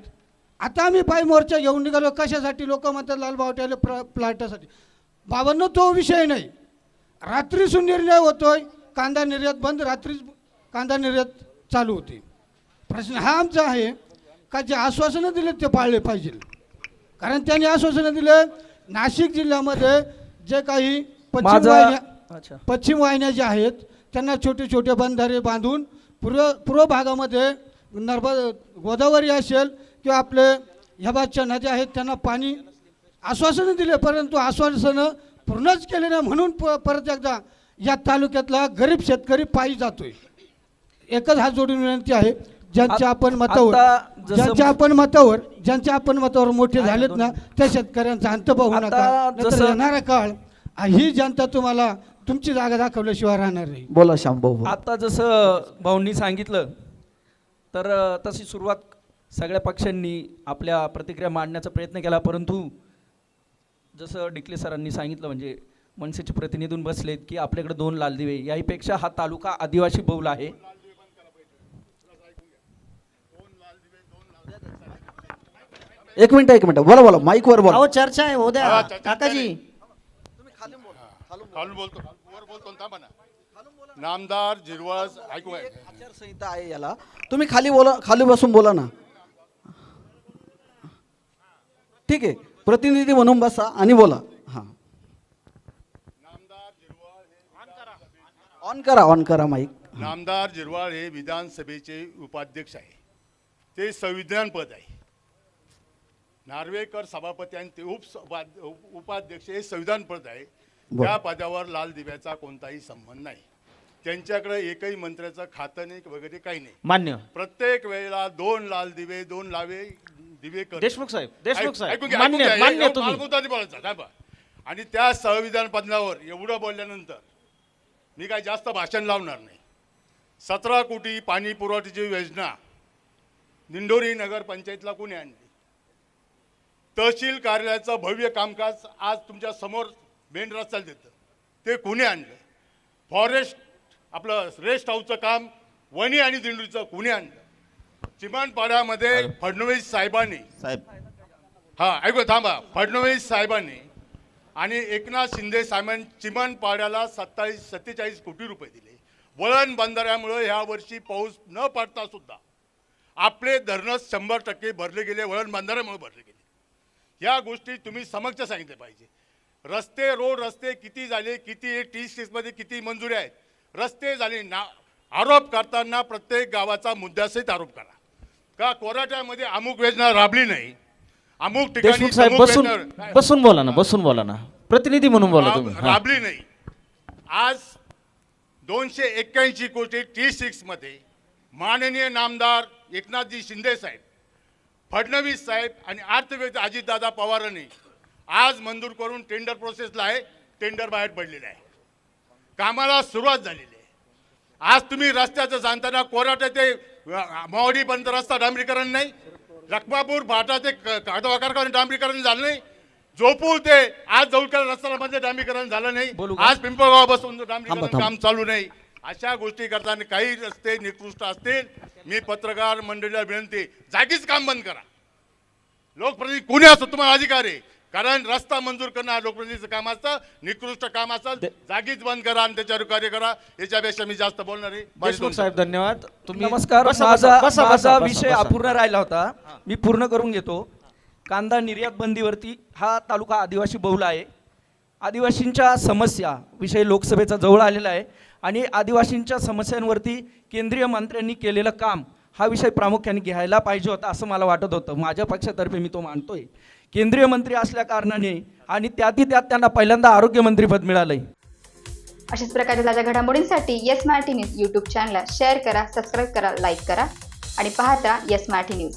आता आम्ही पायी मोर्चा घेऊन निघालो कशासाठी लोक म्हणतात लालबावट्याला प्लॅटासाठी. बाबांनो तो विषय नाही. रात्रीसून निर्णय होतोय कांदा निर्यात बंद, रात्रीच कांदा निर्यात चालू होती. प्रश्न हा आमचा आहे का जे आश्वासनं दिले ते पाळले पाहिजे. कारण त्यांनी आश्वासनं दिले नाशिक जिल्ह्यामध्ये जे काही पश्चिम वाहिन्या ज्या आहेत त्यांना छोटे छोटे बंधारे बांधून पूर्व भागामध्ये गोदावरी असेल किंवा आपले ह्या बाजूच्या नद्या आहेत त्यांना पाणी आश्वासनं दिले, परंतु आश्वासनं पूर्णच केले नाही. म्हणून परत एकदा या तालुक्यातला गरीब शेतकरी पायी जातोय. एकच हात जोडून विनंती आहे, ज्यांच्या आपण मतावर मोठे झालेत ना त्या शेतकऱ्यांचा अंत पाहू नका. येणारा काळ ही जनता तुम्हाला तुमची जागा दाखवल्याशिवाय राहणार नाही. बोला श्यामभाऊ. आता जसं भाऊंनी सांगितलं तर तशी सुरुवात सगळ्या पक्षांनी आपल्या प्रतिक्रिया मांडण्याचा प्रयत्न केला, परंतु जसं डिकले सरांनी सांगितलं म्हणजे मनसेचे प्रतिनिधी बसलेत की आपल्याकडे 2 लाल दिवे, याहीपेक्षा हा तालुका आदिवासी बहुल आहे. एक मिनिट बोला माईकवर बोला. अहो चर्चा आहे, हो द्या काकाजी. खालून बोलतो, वर बोलतो थांबा ना. नामदार जिरवाळ ऐकू आहे, आचारसंहिता आहे याला. तुम्ही खाली बसून बोला ना. ठीक आहे, प्रतिनिधी म्हणून बसा आणि बोला. हां, ऑन करा माईक. नामदार जिरवाळ हे विधानसभेचे उपाध्यक्ष आहे, ते संविधान पद आहे. नार्वेकर सभापती आणि ते उपाध्यक्ष हे संविधान पद आहे. त्या पदावर लाल दिव्याचा कोणताही संबंध नाही. त्यांच्याकडे एकही मंत्र्याचं खातं नाही वगैरे काही नाही. मान्य. प्रत्येक वेळेला 2 लाल दिवे 2 दिवे देशमुख साहेब मान्य तुम्ही. आणि त्या संविधान पदावर एवढं बोलल्यानंतर मी काय जास्त भाषण लावणार नाही. 17 कोटी पाणी पुरवठ्याची योजना दिंडोरी नगरपंचायतला कोणी आणली? तहसील कार्यालयाचं भव्य कामकाज आज तुमच्या समोर मेन रस्त्याला देतं, ते कोणी आणलं? फॉरेस्ट आपलं रेस्ट हाऊसचं काम वणी आणि दिंडोरीचं कोणी आणलं? चिमणपाड्यामध्ये फडणवीस साहेबांनी ऐकू थांबा, फडणवीस साहेबांनी आणि एकनाथ शिंदे साहेबांनी चिमणपाड्याला 47 कोटी रुपये दिले. वळण बंधाऱ्यामुळे ह्या वर्षी पाऊस न पडता सुद्धा आपले धरणं 100% भरले गेले, वळण बंधाऱ्यामुळे भरले गेले. या गोष्टी तुम्ही समक्ष सांगितले पाहिजे. रस्ते किती झाले, किती T6 मध्ये किती मंजुरी आहेत, रस्ते झाले ना. आरोप करताना प्रत्येक गावाचा मुद्द्यासहित आरोप करा. का कोराट्यामध्ये अमुक योजना राबली नाही, अमुक ठिकाणी बसून बोला ना, प्रतिनिधी म्हणून बोला तुम्ही. राबली नाही. आज 281 कोटी T6 मध्ये माननीय नामदार एकनाथजी शिंदे साहेब, फडणवीस साहेब आणि अर्थव्यवस्था अजितदादा पवारांनी आज मंजूर करून टेंडर प्रोसेसला आहे. टेंडर बाहेर पडलेलं आहे, कामाला सुरुवात झालेली आहे. आज तुम्ही रस्त्याचं सांगताना कोराटे ते मावडीपर्यंत रस्ता डांबरीकरण नाही, लखमापूर फाटा ते काटवाकारकडे डांबरीकरण झालं नाही, जोपूर ते आज जवळकर रस्त्यामध्ये डांबरीकरण झालं नाही, आज पिंपळगाव बसून डांबरीकरण काम चालू नाही. अशा गोष्टी करताना काही रस्ते निकृष्ट असतील, मी पत्रकार मंडळीला विनंती, जागीच काम बंद करा. लोकप्रतिनिधी कोणी असो तुम्हाला अधिकार आहे, कारण रस्ता मंजूर करणं लोकप्रतिनिधीचं काम असतं. निकृष्ट काम असेल जागीच बंद करा आणि त्याच्यावर कार्य करा. याच्यापेक्षा मी जास्त बोलणार आहे. देशमुख साहेब धन्यवाद. नमस्कार. माझा विषय अपूर्ण राहिला होता, मी पूर्ण करून घेतो. कांदा निर्यात बंदीवरती हा तालुका आदिवासी बहुल आहे. आदिवासींच्या समस्या विषय लोकसभेचा जवळ आलेला आहे आणि आदिवासींच्या समस्यांवरती केंद्रीय मंत्र्यांनी केलेलं काम हा विषय प्रामुख्याने घ्यायला पाहिजे होता असं मला वाटत होतं. माझ्या पक्षातर्फे मी तो मानतोय. केंद्रीय मंत्री असल्या कारणाने आणि त्यात त्यांना पहिल्यांदा आरोग्यमंत्रीपद मिळालंय. अशाच प्रकारच्या ताज्या घडामोडींसाठी येस मराठी न्यूज यूट्यूब चॅनलला शेअर करा, सबस्क्राईब करा, लाईक करा आणि पाहता येस मराठी न्यूज.